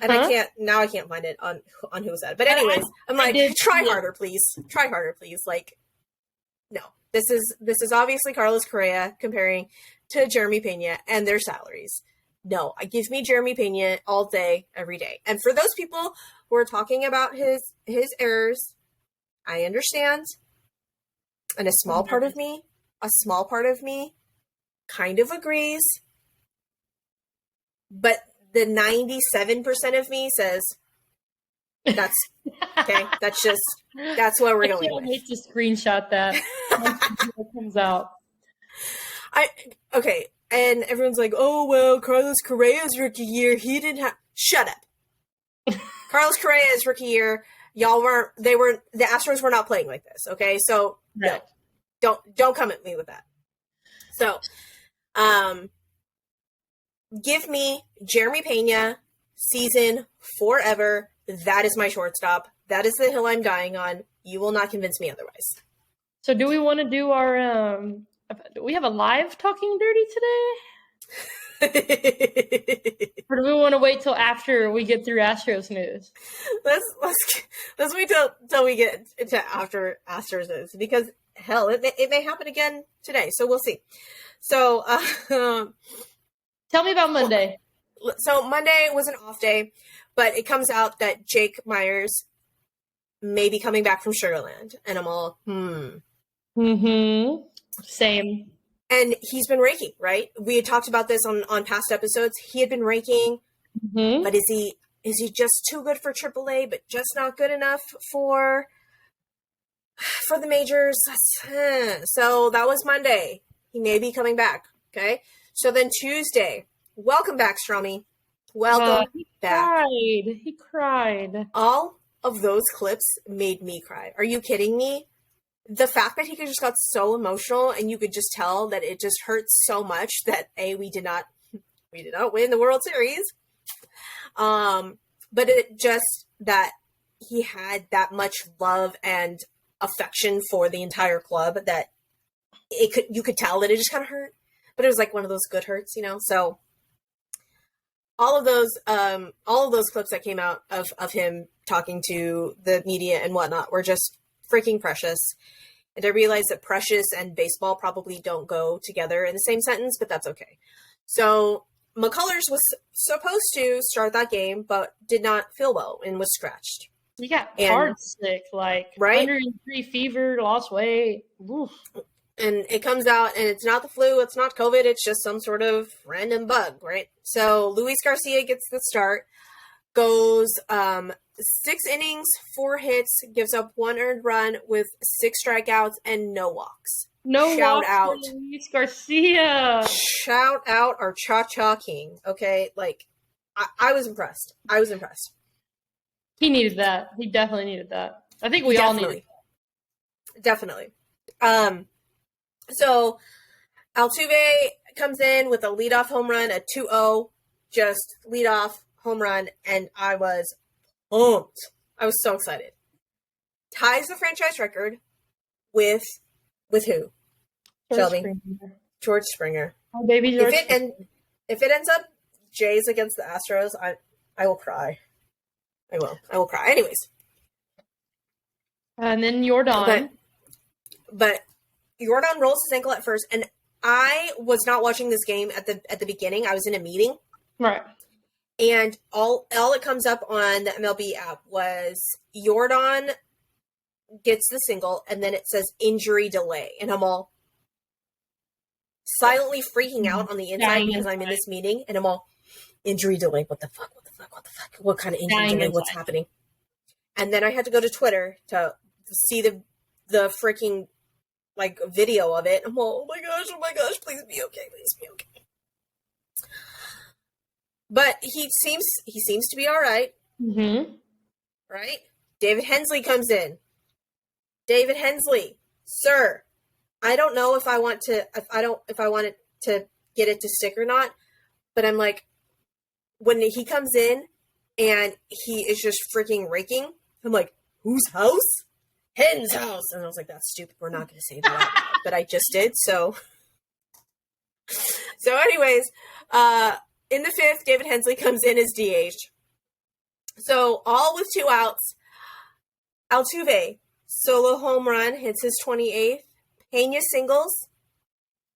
And I can't find it on who was that. But anyways, I'm like, try harder, please. Like, no, this is obviously Carlos Correa comparing to Jeremy Pena and their salaries. No, give me Jeremy Pena all day, every day. And for those people who are talking about his errors, I understand. And a small part of me kind of agrees. But the 97% of me says that's okay. That's what we're going with. I hate to screenshot that. It comes out. Okay. And everyone's like, oh, well, Carlos Correa's rookie year, he didn't have... Shut up. Carlos Correa's rookie year, the Astros were not playing like this, okay? So, right. No, don't come at me with that. So, give me Jeremy Pena, season forever. That is my shortstop. That is the hill I'm dying on. You will not convince me otherwise. So do we want to do our... do we have a live Talking Dirty today? Or do we want to wait till after we get through Astros news? Let's wait till we get to after Astros news, because hell, it may happen again today. So we'll see. So tell me about Monday. So Monday was an off day, but it comes out that Jake Myers may be coming back from Sugarland, and I'm all Same. And he's been raking, right? We had talked about this on past episodes. He had been raking, but is he just too good for AAA, but just not good enough for the majors? So that was Monday. He may be coming back. Okay. So then Tuesday, welcome back, Strommy. Welcome back. He cried. All of those clips made me cry. Are you kidding me? The fact that he just got so emotional, and you could just tell that it just hurts so much that we did not win the World Series. But it just that he had that much love and affection for the entire club that you could tell that it just kind of hurt, but it was like one of those good hurts, So all of those clips that came out of him talking to the media and whatnot were just freaking precious. And I realized that precious and baseball probably don't go together in the same sentence, but that's okay. So McCullers was supposed to start that game, but did not feel well and was scratched. He got hard sick, right? 103 fever, lost weight. Oof. And it comes out, and it's not the flu, it's not COVID, it's just some sort of random bug, right? So Luis Garcia gets the start, goes 6 innings, 4 hits, gives up 1 earned run with 6 strikeouts and no walks. Shout out Luis Garcia. Shout out our Cha-Cha King, okay? Like, I was impressed. He needed that. He definitely needed that. I think we all needed that. Definitely. So Altuve comes in with a leadoff home run, a 2-0, just leadoff home run, and I was pumped. I was so excited. Ties the franchise record with who? Shelby. George Springer. Oh, baby George. If it ends up Jays against the Astros, I will cry. I will cry. Anyways. And then Jordan. But Jordan rolls his ankle at first, and I was not watching this game at the beginning. I was in a meeting. Right. And all it comes up on the MLB app was Jordan gets the single, and then it says injury delay. And I'm all silently freaking out on the inside because I'm in this meeting, and I'm all, injury delay, what the fuck? What kind of injury delay? What's happening? And then I had to go to Twitter to see the freaking like video of it. I'm all, oh my gosh, please be okay. But he seems to be all right. Mm-hmm. Right? David Hensley comes in. David Hensley, sir, I don't know if I want it to get it to stick or not, but I'm like, when he comes in and he is just freaking raking, I'm like, whose house? HENS house. And I was like, that's stupid. We're not going to say that. But I just did. So anyways, in the 5th, David Hensley comes in as DH. So all with 2 outs. Altuve, solo home run, hits his 28th. Pena singles.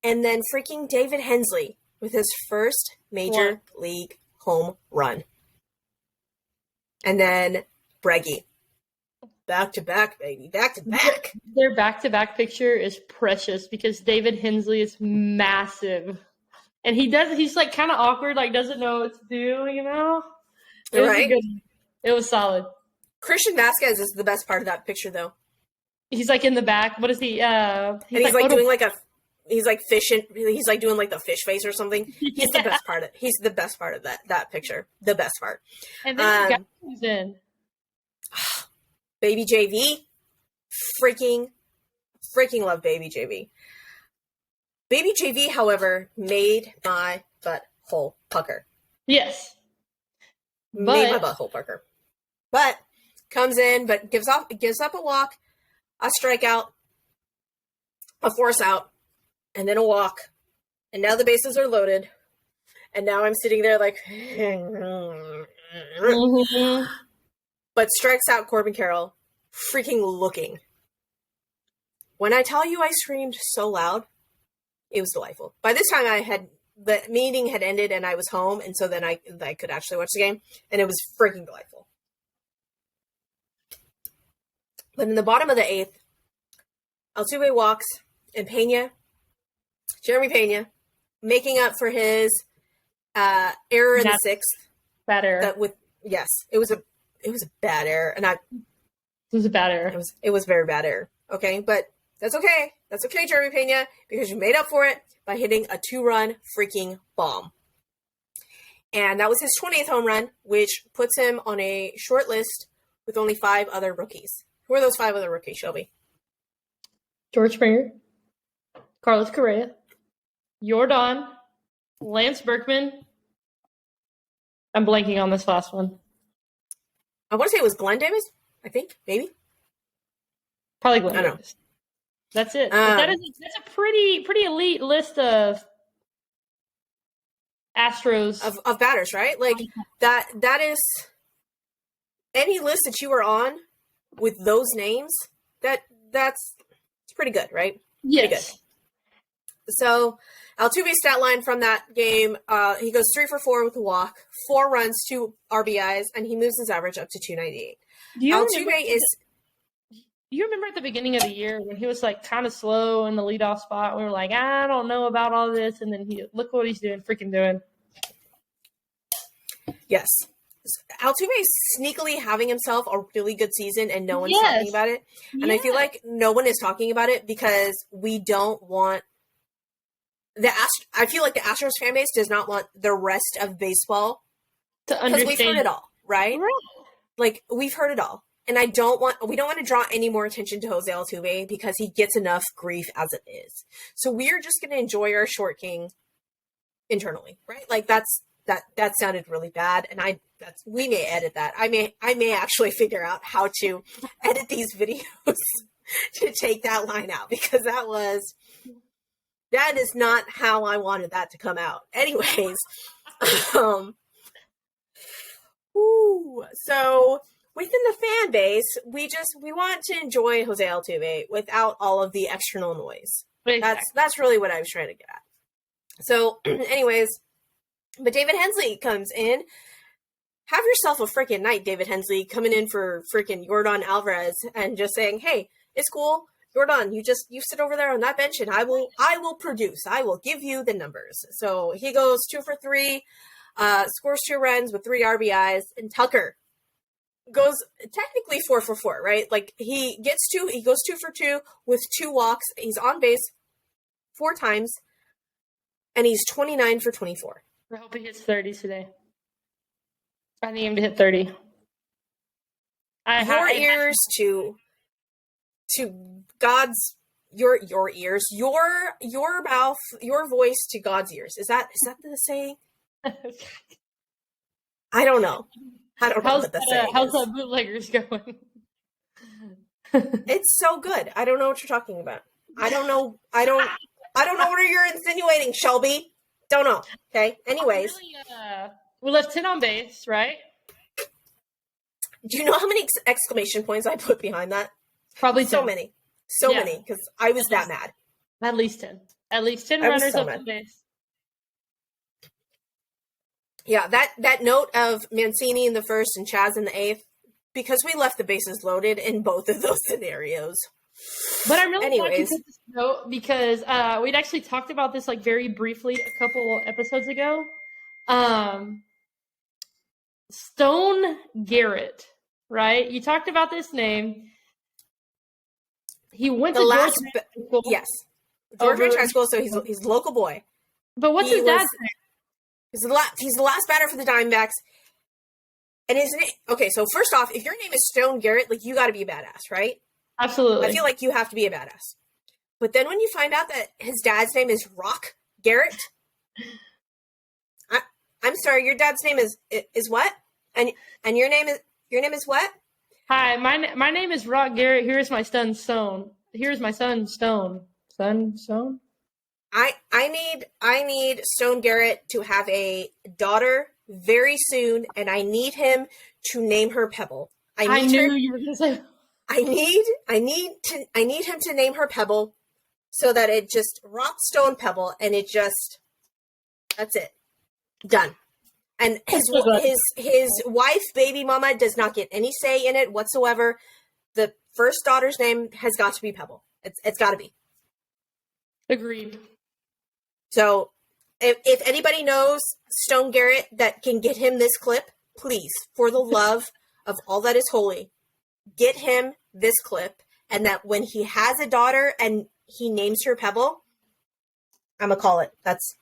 And then freaking David Hensley with his first major league home run. And then Breggy. Back-to-back, baby. Back-to-back. Their back-to-back picture is precious because David Hensley is massive. And he's like kind of awkward, like doesn't know what to do, It was it was solid. Christian Vasquez is the best part of that picture, though. He's like in the back. What is he? He's like doing like he's like fishing. He's like doing like the fish face or something. He's the best part of it. He's the best part of that picture. The best part. And then the guy comes in. Baby JV, freaking love Baby JV. Baby JV, however, made my butthole pucker. Yes. Made my butthole pucker. But comes in, but gives up a walk, a strikeout, a force out, and then a walk. And now the bases are loaded. And now I'm sitting there like, Mm-hmm. but strikes out Corbin Carroll, freaking looking. When I tell you I screamed so loud, it was delightful. By this time, the meeting had ended and I was home, and so then I could actually watch the game, and it was freaking delightful. But in the bottom of the 8th, Altuve walks, and Jeremy Pena, making up for his error in the 6th. Bad error. Yes, it was a bad error, and it was a bad error. It was very bad error. Okay, but that's okay. That's okay, Jeremy Pena, because you made up for it by hitting a 2-run freaking bomb. And that was his 20th home run, which puts him on a short list with only 5 other rookies. Who are those 5 other rookies, Shelby? George Springer, Carlos Correa, Jordan, Lance Berkman. I'm blanking on this last one. I want to say it was Glenn Davis. I think, maybe. Probably Glenn I don't know. Davis. That's it. That's a pretty elite list of Astros of batters, right? Like that is any list that you are on with those names. That's pretty good, right? Yes. Pretty good. So Altuve's stat line from that game, he goes 3 for 4 with a walk, 4 runs, 2 RBIs, and he moves his average up to 298. You remember at the beginning of the year when he was like kind of slow in the leadoff spot? We were like, I don't know about all this, and then look what he's freaking doing. Yes. Altuve is sneakily having himself a really good season, and no one's talking about it. And I feel like no one is talking about it because we don't want I feel like the Astros fan base does not want the rest of baseball to understand. Because we've heard it all, right? Like, we've heard it all. And we don't want to draw any more attention to Jose Altuve because he gets enough grief as it is. So we're just going to enjoy our short king internally, right? Like that sounded really bad. And we may edit that. I may actually figure out how to edit these videos to take that line out because that is not how I wanted that to come out. Anyways, so within the fan base, we want to enjoy Jose Altuve without all of the external noise. Exactly. That's really what I was trying to get at. So, anyways, but David Hensley comes in. Have yourself a freaking night, David Hensley, coming in for freaking Yordan Alvarez and just saying, "Hey, it's cool. Yordan, you sit over there on that bench and I will produce. I will give you the numbers." So he goes 2 for 3, scores 2 runs with 3 RBIs, and Tucker goes technically 4 for 4, right? Like he goes 2 for 2 with 2 walks. He's on base 4 times, and he's 29 for 24. I hope he hits 30 today. I need him to hit 30. Your ears to God's your ears, your mouth, your voice to God's ears. Is that the saying? I don't know. I don't know what the saying is. How's that bootleggers going? It's so good. I don't know what you're talking about. I don't know what you're insinuating, Shelby. Don't know. Okay. Anyways, we left 10 on base, right? Do you know how many exclamation points I put behind that? Probably 10. So many. So many, because I was that mad. At least 10. At least 10 runners up on base. Yeah, that note of Mancini in the first and Chaz in the 8th, because we left the bases loaded in both of those scenarios. But I'm really glad you put this note because we'd actually talked about this like very briefly a couple episodes ago. Stone Garrett, right? You talked about this name. He went to George High School. Yes. George High School, so he's a local boy. But what's his dad's name? He's the last batter for the Diamondbacks. And his name, okay, so first off, if your name is Stone Garrett, like, you got to be a badass, right? Absolutely. I feel like you have to be a badass. But then when you find out that his dad's name is Rock Garrett, I'm sorry, your dad's name is what? And your name is what? Hi, my name is Rock Garrett. Here's my son Stone. Here's my son Stone. Stone? I need Stone Garrett to have a daughter very soon, and I need him to name her Pebble. I knew you were going to say. I need him to name her Pebble, so that it just Rock Stone Pebble, and that's it, done. And his wife, baby mama, does not get any say in it whatsoever. The first daughter's name has got to be Pebble. It's got to be. Agreed. So, if anybody knows Stone Garrett that can get him this clip, please, for the love of all that is holy, get him this clip, and that when he has a daughter and he names her Pebble, I'm gonna call it. That's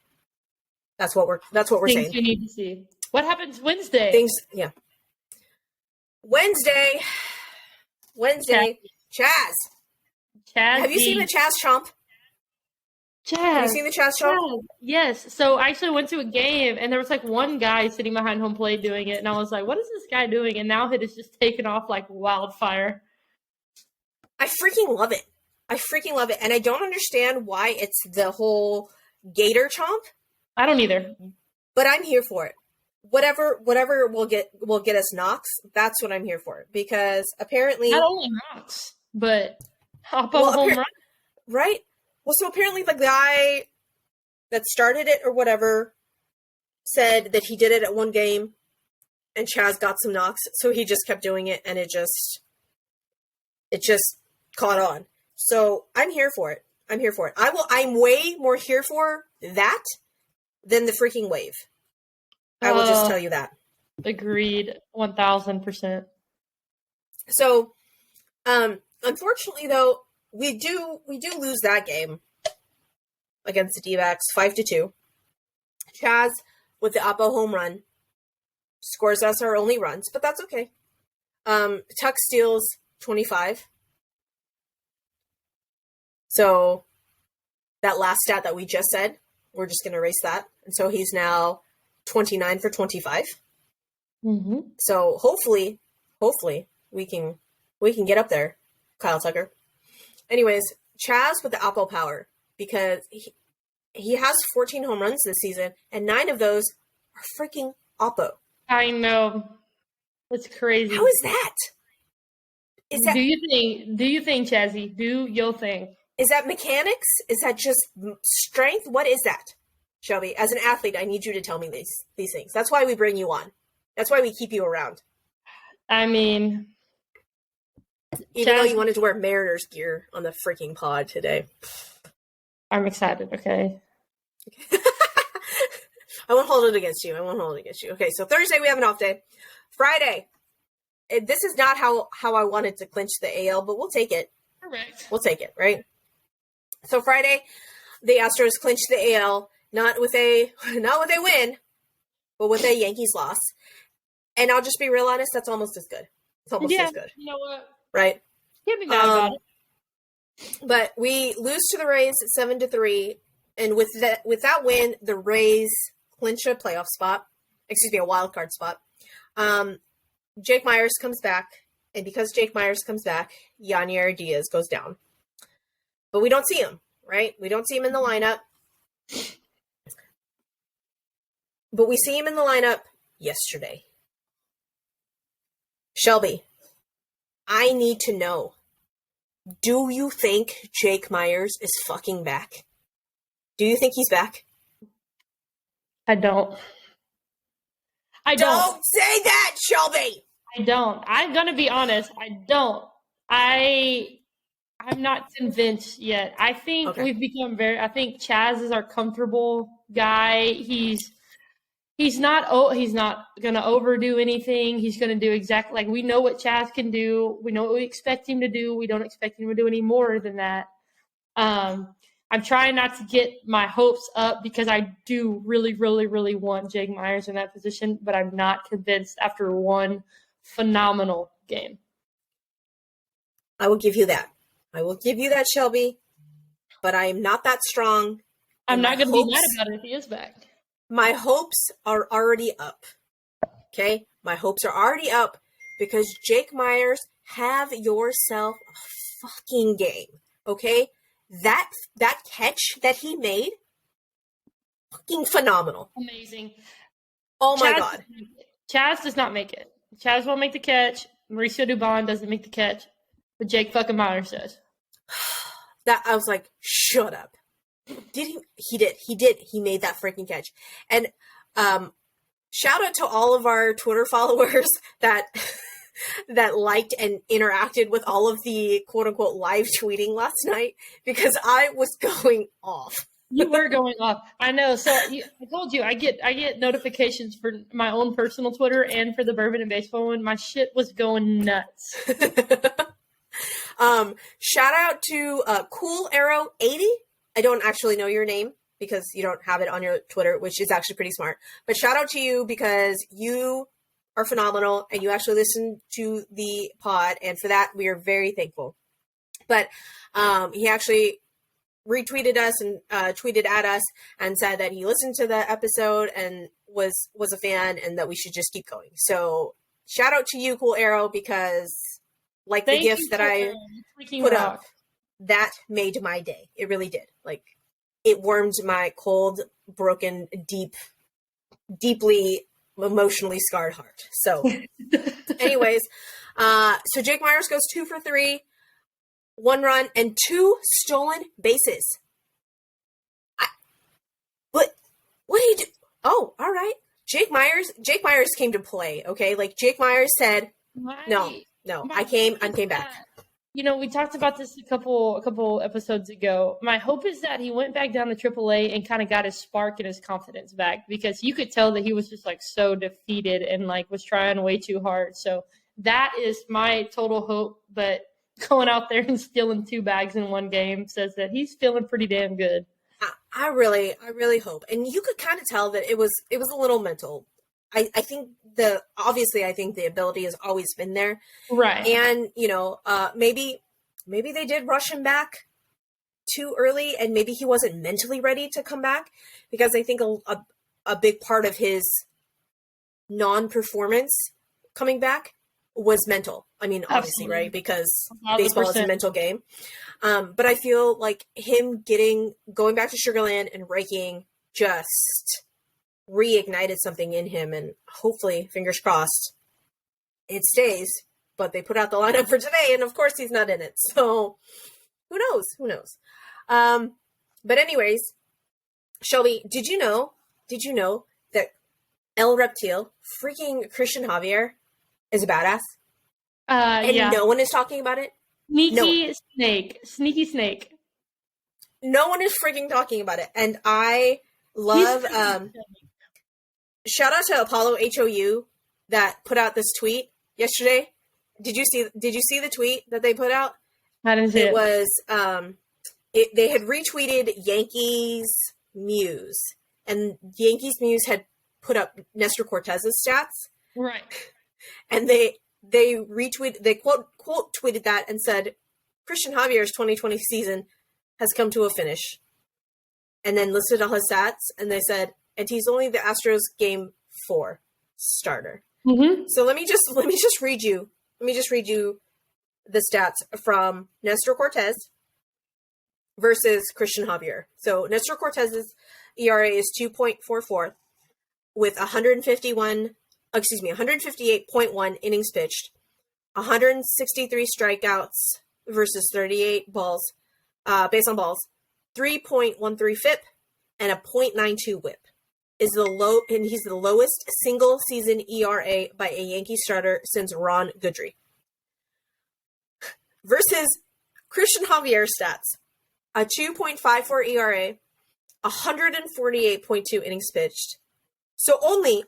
what we're saying. Things you need to see. What happens Wednesday? Yeah. Wednesday. Chaz. Chaz. Have you seen the Chaz chomp? Chaz. Have you seen the Chaz show? Chaz. Yes. So I actually went to a game, and there was like one guy sitting behind home plate doing it, and I was like, "What is this guy doing?" And now it has just taken off like wildfire. I freaking love it. And I don't understand why it's the whole gator chomp. I don't either. But I'm here for it. Whatever will get us knocks, that's what I'm here for. Because apparently not only knocks, but hop up home run. Right? Well, so apparently the guy that started it or whatever said that he did it at one game and Chaz got some knocks, so he just kept doing it and it just caught on. So I'm here for it. I'm way more here for that than the freaking wave. I will just tell you that. Agreed, 1,000%. So, unfortunately though, we do lose that game against the D-backs 5-2. Chaz with the Oppo home run scores us our only runs, but that's okay. Tuck steals 25. So that last stat that we just said, we're just going to erase that. And so he's now 29 for 25. Mm-hmm. So hopefully we can get up there, Kyle Tucker. Anyways, Chaz with the Oppo power, because he has 14 home runs this season, and 9 of those are freaking Oppo. I know. That's crazy. How is that? Do you think, Chazzy? Do your thing. Is that mechanics? Is that just strength? What is that, Shelby? As an athlete, I need you to tell me these things. That's why we bring you on. That's why we keep you around. I mean, even though you wanted to wear Mariners gear on the freaking pod today. I'm excited, okay? I won't hold it against you. Okay, so Thursday we have an off day. Friday, this is not how I wanted to clinch the AL, but we'll take it. Correct. We'll take it, right? So Friday, the Astros clinched the AL, not with a win, but with a Yankees loss. And I'll just be real honest, that's almost as good. It's almost as good. You know what? Right? Can't be mad about it. But we lose to the Rays 7-3, and with that win, the Rays clinch a playoff spot. A wild card spot. Jake Myers comes back, and because Jake Myers comes back, Yanier Diaz goes down. But we don't see him, right? We don't see him in the lineup. But we see him in the lineup yesterday. Shelby, I need to know, do you think Jake Myers is fucking back? Do you think he's back? I don't. Don't say that, Shelby! I don't. I'm going to be honest. I don't. I'm not convinced yet. I think we've become I think Chaz is our comfortable guy. He's not going to overdo anything. He's going to do exactly like we know what Chaz can do. We know what we expect him to do. We don't expect him to do any more than that. I'm trying not to get my hopes up because I do really, really, really want Jake Myers in that position, but I'm not convinced after one phenomenal game. I will give you that. Shelby, but I am not that strong. I'm not going to be mad about it if he is back. My hopes are already up. Okay? My hopes are already up because Jake Myers, have yourself a fucking game. Okay? That catch that he made, fucking phenomenal. Amazing. Oh my God. Chaz does not make it. Chaz won't make the catch. Mauricio Dubon doesn't make the catch. But Jake fucking Myers does. That I was like, shut up. Did he? He did. He made that freaking catch. And shout out to all of our Twitter followers that liked and interacted with all of the quote unquote live tweeting last night because I was going off. You were going off. I know. So I told you I get notifications for my own personal Twitter and for the Bourbon and Baseball one. My shit was going nuts. Shout out to Cool Arrow 80. I don't actually know your name because you don't have it on your Twitter, which is actually pretty smart. But shout out to you because you are phenomenal and you actually listen to the pod, and for that we are very thankful. But he actually retweeted us and tweeted at us and said that he listened to the episode and was a fan and that we should just keep going. So shout out to you, Cool Arrow, because like the gift that I put up, that made my day. It really did. Like, it warmed my cold, broken, deeply emotionally scarred heart. So anyways, so Jake Meyers goes 2 for 3, 1 run and 2 stolen bases. What do you do? Oh, all right. Jake Meyers came to play. Okay. Like, Jake Meyers said, no, I came back. You know, we talked about this a couple episodes ago. My hope is that he went back down to AAA and kind of got his spark and his confidence back, because you could tell that he was just like so defeated and like was trying way too hard. So that is my total hope. But going out there and stealing 2 bags in one game says that he's feeling pretty damn good. I really hope. And you could kind of tell that it was a little mental. I think the ability has always been there. Right. And, you know, maybe they did rush him back too early, and maybe he wasn't mentally ready to come back, because I think a big part of his non-performance coming back was mental. I mean, obviously, right? Because 100%. Baseball is a mental game. But I feel like him going back to Sugarland and raking just reignited something in him, and hopefully, fingers crossed, it stays. But they put out the lineup for today, and of course he's not in it. So who knows? But anyways, Shelby, did you know that El Reptile, freaking Christian Javier, is a badass? And no one is talking about it? Sneaky snake. No one is freaking talking about it. And I love, shout out to Apollo HOU that put out this tweet yesterday. Did you see the tweet that they put out? I didn't see it. It was, they had retweeted Yankees Muse, and Yankees Muse had put up Nestor Cortez's stats. Right. And they quote tweeted that and said, Christian Javier's 2020 season has come to a finish. And then listed all his stats, and they said, and he's only the Astros game 4 starter. Mm-hmm. So let me just read you the stats from Nestor Cortez versus Christian Javier. So Nestor Cortez's ERA is 2.44 with 158.1 innings pitched, 163 strikeouts versus 38 balls, base on balls, 3.13 FIP, and a .92 WHIP. He's the lowest single season ERA by a Yankee starter since Ron Goodry. Versus Christian Javier's stats, a 2.54 ERA, 148.2 innings pitched, so only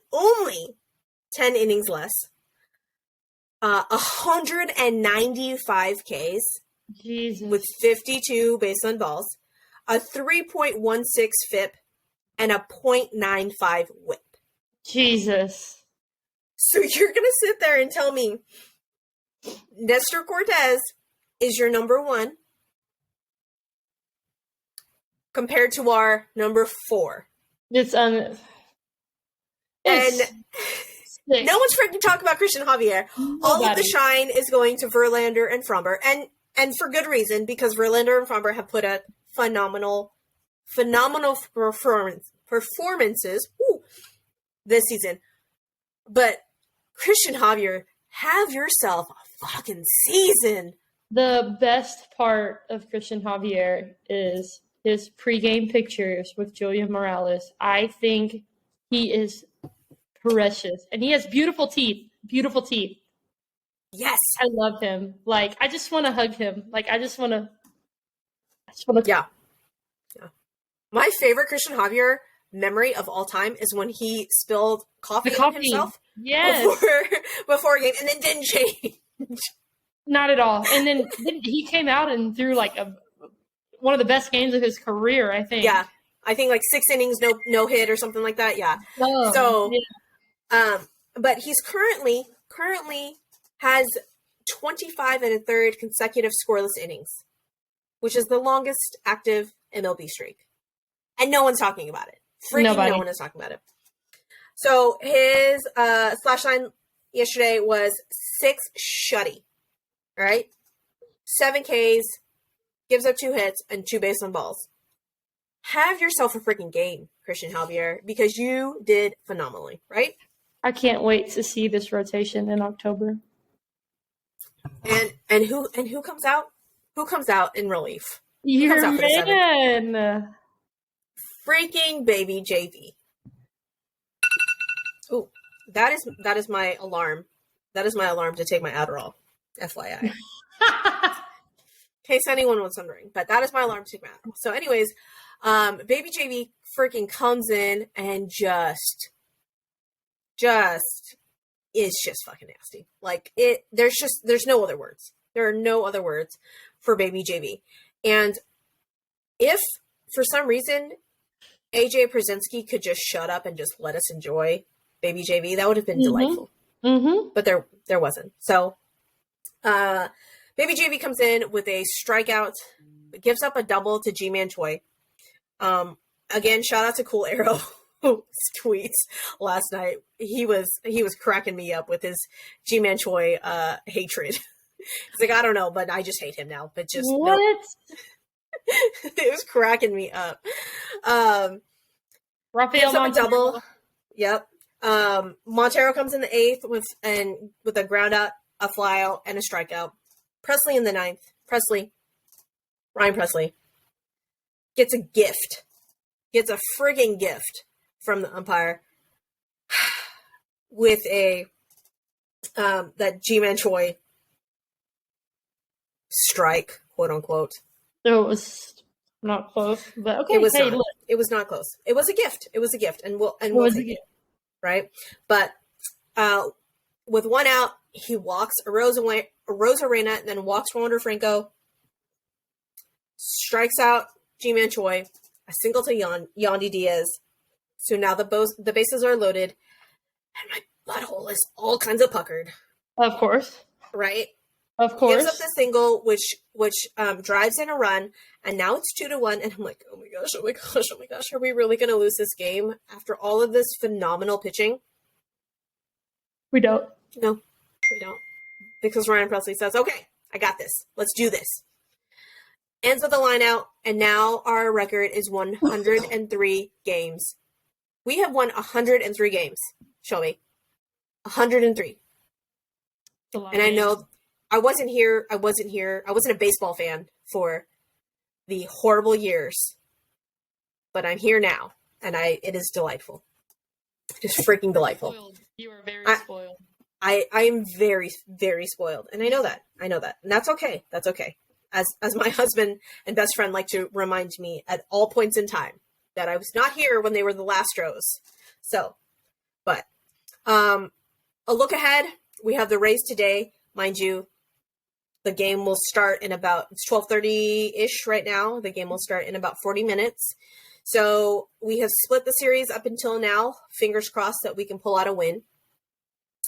10 innings less, 195 Ks, Jesus, with 52 base on balls, a 3.16 FIP, and a .95 WHIP. Jesus. So you're going to sit there and tell me Nestor Cortez is your number 1 compared to our number 4. It's and no one's freaking talking about Christian Javier. Nobody. All of the shine is going to Verlander and Fromber, and for good reason, because Verlander and Fromber have put out phenomenal performances this season. But Christian Javier, have yourself a fucking season. The best part of Christian Javier is his pregame pictures with Julian Morales. I think he is precious, and he has beautiful teeth. Yes, I love him. Like, I just want to hug him. Like, I just want to. Yeah. My favorite Christian Javier memory of all time is when he spilled coffee on himself. Yes. Before a game, and then didn't change. Not at all. And then he came out and threw like one of the best games of his career, I think. Yeah, I think like 6 innings, no hit or something like that. Yeah. Oh, so, yeah. but he's currently has 25 1/3 consecutive scoreless innings, which is the longest active MLB streak. And no one's talking about it. Freaking Nobody. no one is talking about it. So his slash line yesterday was 6 shutty. All right? 7 Ks, gives up 2 hits, and 2 base on balls. Have yourself a freaking game, Cristian Javier, because you did phenomenally, right? I can't wait to see this rotation in October. And who comes out? Who comes out in relief? Your out for the man. Freaking baby JV. Ooh, that is my alarm. That is my alarm to take my Adderall, FYI. In case anyone was wondering, but that is my alarm to take my Adderall. So anyways, baby JV freaking comes in and just is just fucking nasty. Like there's no other words. There are no other words for baby JV. And if for some reason AJ Przinsky could just shut up and just let us enjoy baby JV, that would have been delightful. Mm-hmm. But there wasn't. So baby JV comes in with a strikeout, gives up a double to G-Man Choi. Again, shout out to Cool Arrow tweets last night. He was cracking me up with his G-Man Choi hatred. He's like, I don't know, but I just hate him now. But just what? Nope. It was cracking me up. Rafael Montero. Double. Yep. Montero comes in the 8th with a ground out, a fly out, and a strikeout. Presley in the 9th. Ryan Presley gets a gift. Gets a frigging gift from the umpire with a that G-Man Choi strike, quote unquote. It was not close, but okay. It was hey, not. Look. It was not close. It was a gift. It was a gift, and we'll take it, right? But with 1 out, he walks Arozarena, and then walks Wander Franco, strikes out G-Man Choi, a single to Yandy Diaz. So now the bases are loaded, and my butthole is all kinds of puckered. Of course. Right? Of course. Gives up the single, which drives in a run, and now it's 2-1. And I'm like, oh my gosh, are we really going to lose this game after all of this phenomenal pitching? We don't. No, we don't, because Ryan Presley says, "Okay, I got this. Let's do this." Ends with a line out, and now our record is 103 games. We have won 103 games. Show me, 103. And I know. I wasn't here. I wasn't a baseball fan for the horrible years, but I'm here now, and it is delightful. Just freaking delightful. Spoiled. You are very spoiled. I am very, very spoiled, and I know that, and that's okay. That's okay. As my husband and best friend like to remind me at all points in time that I was not here when they were the ASTROS. So, but a look ahead. We have the Rays today, mind you. The game will start in it's 12:30-ish right now. The game will start in about 40 minutes. So we have split the series up until now. Fingers crossed that we can pull out a win.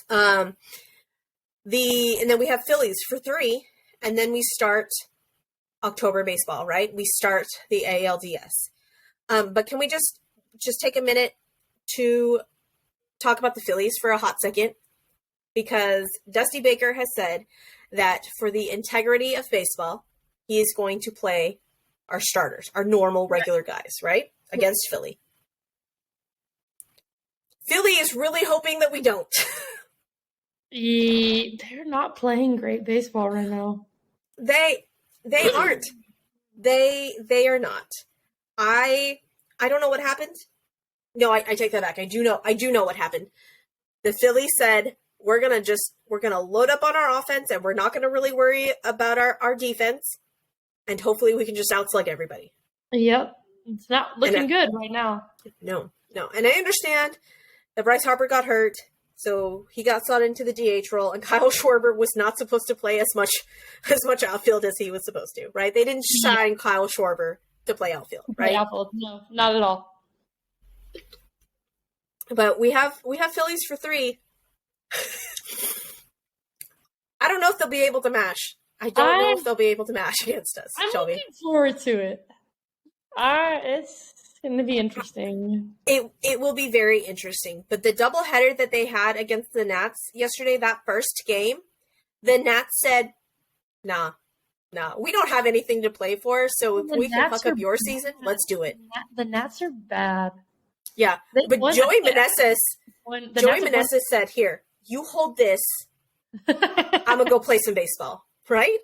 And then we have Phillies for 3, and then we start October baseball, right? We start the ALDS. But can we just take a minute to talk about the Phillies for a hot second? Because Dusty Baker has said that for the integrity of baseball, he is going to play our starters, our normal, regular guys, right? Against Philly. Philly is really hoping that we don't. They're not playing great baseball right now. They aren't. They are not. I don't know what happened. No, I take that back. I do know what happened. The Phillies said, we're gonna load up on our offense, and we're not gonna really worry about our defense, and hopefully we can just outslug everybody. Yep. It's not looking good right now. No. And I understand that Bryce Harper got hurt, so he got slotted into the DH role, and Kyle Schwarber was not supposed to play as much outfield as he was supposed to, right? They didn't sign Kyle Schwarber to play outfield, right? Outfield. No, not at all. But we have Phillies for 3. I don't know if they'll be able to mash. I don't know if they'll be able to mash against us, I'm Shelby. looking forward to it. It's going to be interesting. It will be very interesting. But the doubleheader that they had against the Nats yesterday, that first game, the Nats said, nah, we don't have anything to play for, so if we can fuck up your season, let's do it. The Nats are bad. Yeah, but Joey Meneses said, here, you hold this. I'm going to go play some baseball, right?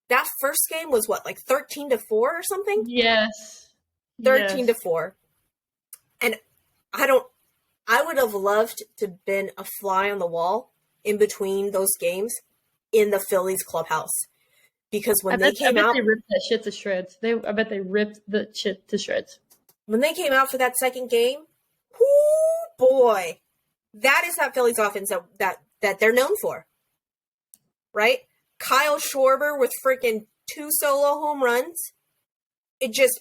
That first game was what, like 13-4 or something? Yes. 13-4. And I would have loved to have been a fly on the wall in between those games in the Phillies clubhouse. Because when they came out, they ripped that shit to shreds. I bet they ripped the shit to shreds. When they came out for that second game, whoo boy, that is that Phillies offense that they're known for, right? Kyle Schwarber with freaking 2 solo home runs. It just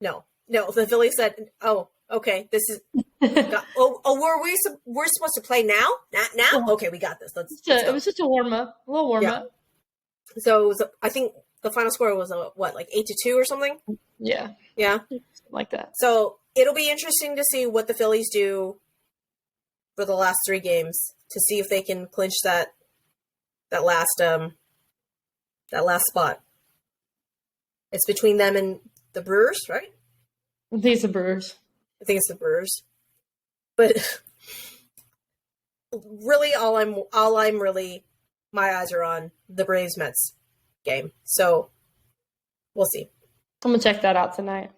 no. The Phillies said, "Oh, okay, this is we're supposed to play now? Not now? Okay, we got this. Let's go." It was just a warm up, a little warm up. So it was, I think the final score was like 8-2 or something. Yeah, something like that. So it'll be interesting to see what the Phillies do for the last 3 games to see if they can clinch that last spot. It's between them and the Brewers, right? I think it's the Brewers. But really, all I'm really, my eyes are on the Braves Mets game. So we'll see. I'm gonna check that out tonight.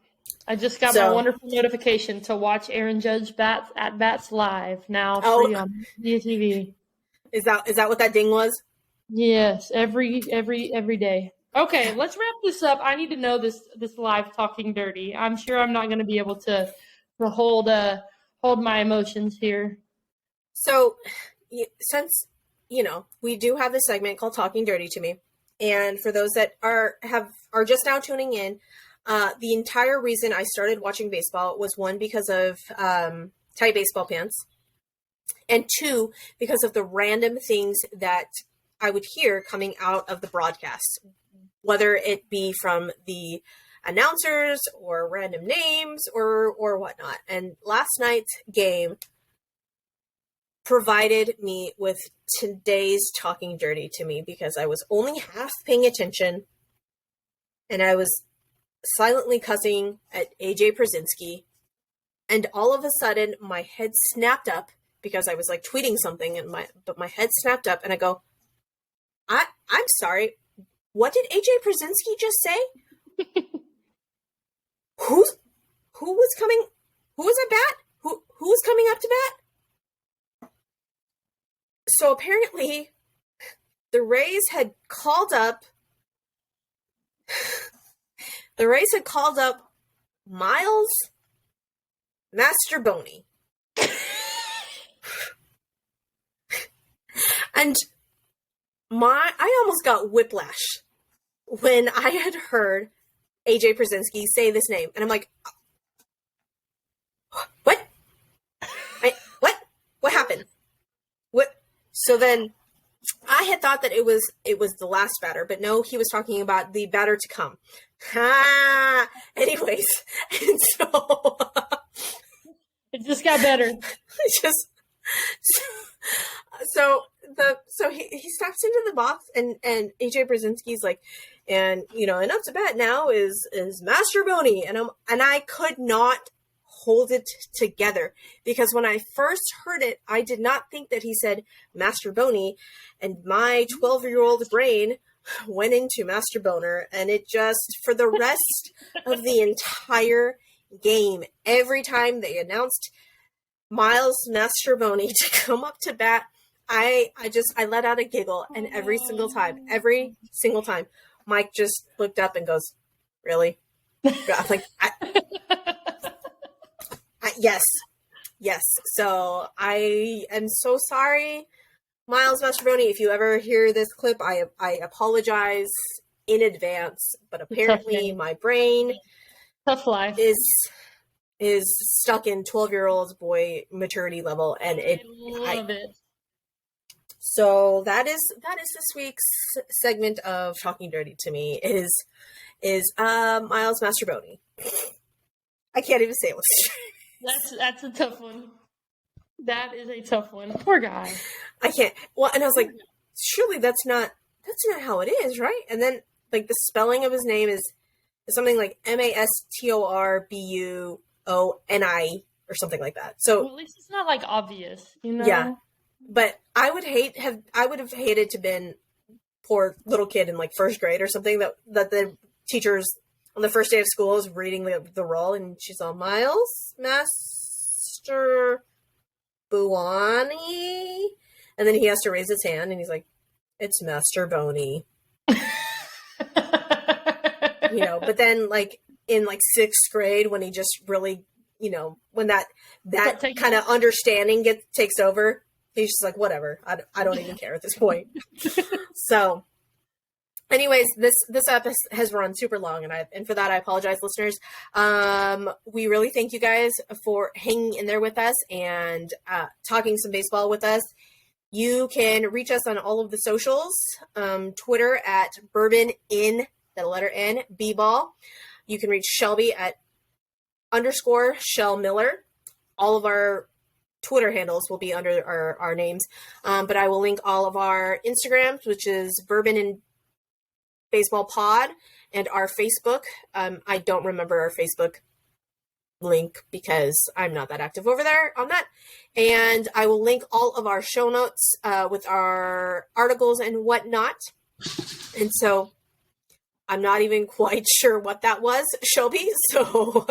I just got my wonderful notification to watch Aaron Judge at bats live now free on TV. Is that what that ding was? Yes, every day. Okay, let's wrap this up. I need to know this live talking dirty. I'm sure I'm not going to be able to hold my emotions here. So, since we do have this segment called Talking Dirty to Me, and for those that are just now tuning in, the entire reason I started watching baseball was 1, because of tight baseball pants, and 2, because of the random things that I would hear coming out of the broadcast, whether it be from the announcers or random names or whatnot. And last night's game provided me with today's Talking Dirty to Me, because I was only half paying attention and I was silently cussing at AJ Przinsky, and all of a sudden my head snapped up because I was like tweeting something, but my head snapped up and I go, I'm sorry, what did AJ Przinsky just say? Who was coming? Who was at bat? Who was coming up to bat? So apparently, the Rays had called up. The Rays had called up Miles Mastrobuoni, and I almost got whiplash when I had heard AJ Przinsky say this name, and I'm like, what? What happened? What? So then I had thought that it was the last batter, but no, he was talking about the batter to come. Anyways, and so it just got better. So he steps into the box, and AJ Brzezinski's like, and up to bat now is Mastrobuoni, and I could not hold it together, because when I first heard it, I did not think that he said Mastrobuoni, and my 12-year-old brain went into Mastroboner, and it just, for the rest of the entire game, every time they announced Miles Mastrobuoni to come up to bat, I let out a giggle, and every single time, Mike just looked up and goes, "Really?" I'm like, yes. So I am so sorry, Miles Mastrobuoni. If you ever hear this clip, I apologize in advance. But apparently, my brain tough life is stuck in 12-year-old boy maturity level, and I love it. So that is this week's segment of Talking Dirty to Me, is is Miles Mastroboni. I can't even say it. That's a tough one. That is a tough one. Poor guy. I can't. Well, and I was like, surely that's not how it is, right? And then like the spelling of his name is something like Mastorbuni or something like that. So at least it's not like obvious, you know? Yeah. But I would have hated to been poor little kid in like first grade or something that the teachers on the first day of school is reading the roll and she's all Miles Master Buani, and then he has to raise his hand and he's like, it's Master Boney. But then like in like sixth grade when he just really, when that kind of understanding takes over, he's just like, whatever, I don't even care at this point. So anyways, this episode has run super long, and for that I apologize, listeners. We really thank you guys for hanging in there with us and talking some baseball with us. You can reach us on all of the socials. Twitter at BourbonIn, the letter N, B-ball. You can reach Shelby at _Shell Miller. All of our Twitter handles will be under our names. But I will link all of our Instagrams, which is BourbonAndBaseballPod, and our Facebook. I don't remember our Facebook link because I'm not that active over there on that. And I will link all of our show notes with our articles and whatnot. And so I'm not even quite sure what that was, Shelby. So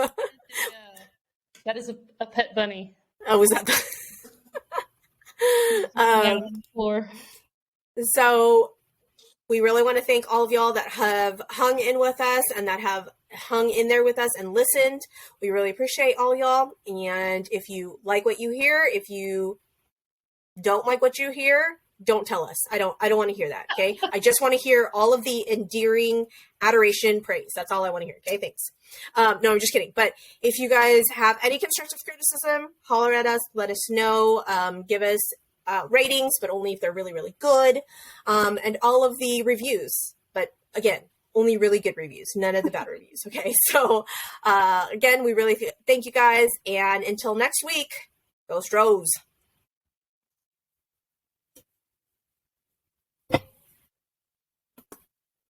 that is a pet bunny. Oh, was that floor? So we really want to thank all of y'all that have hung in with us and that have hung in there with us and listened. We really appreciate all y'all. And if you like what you hear, if you don't like what you hear, don't tell us. I don't want to hear that. Okay. I just want to hear all of the endearing adoration, praise. That's all I want to hear. Okay. Thanks. No, I'm just kidding. But if you guys have any constructive criticism, holler at us, let us know, give us ratings, but only if they're really, really good. And all of the reviews, but again, only really good reviews, none of the bad reviews. Okay. So, again, we really thank you guys. And until next week, go Stros.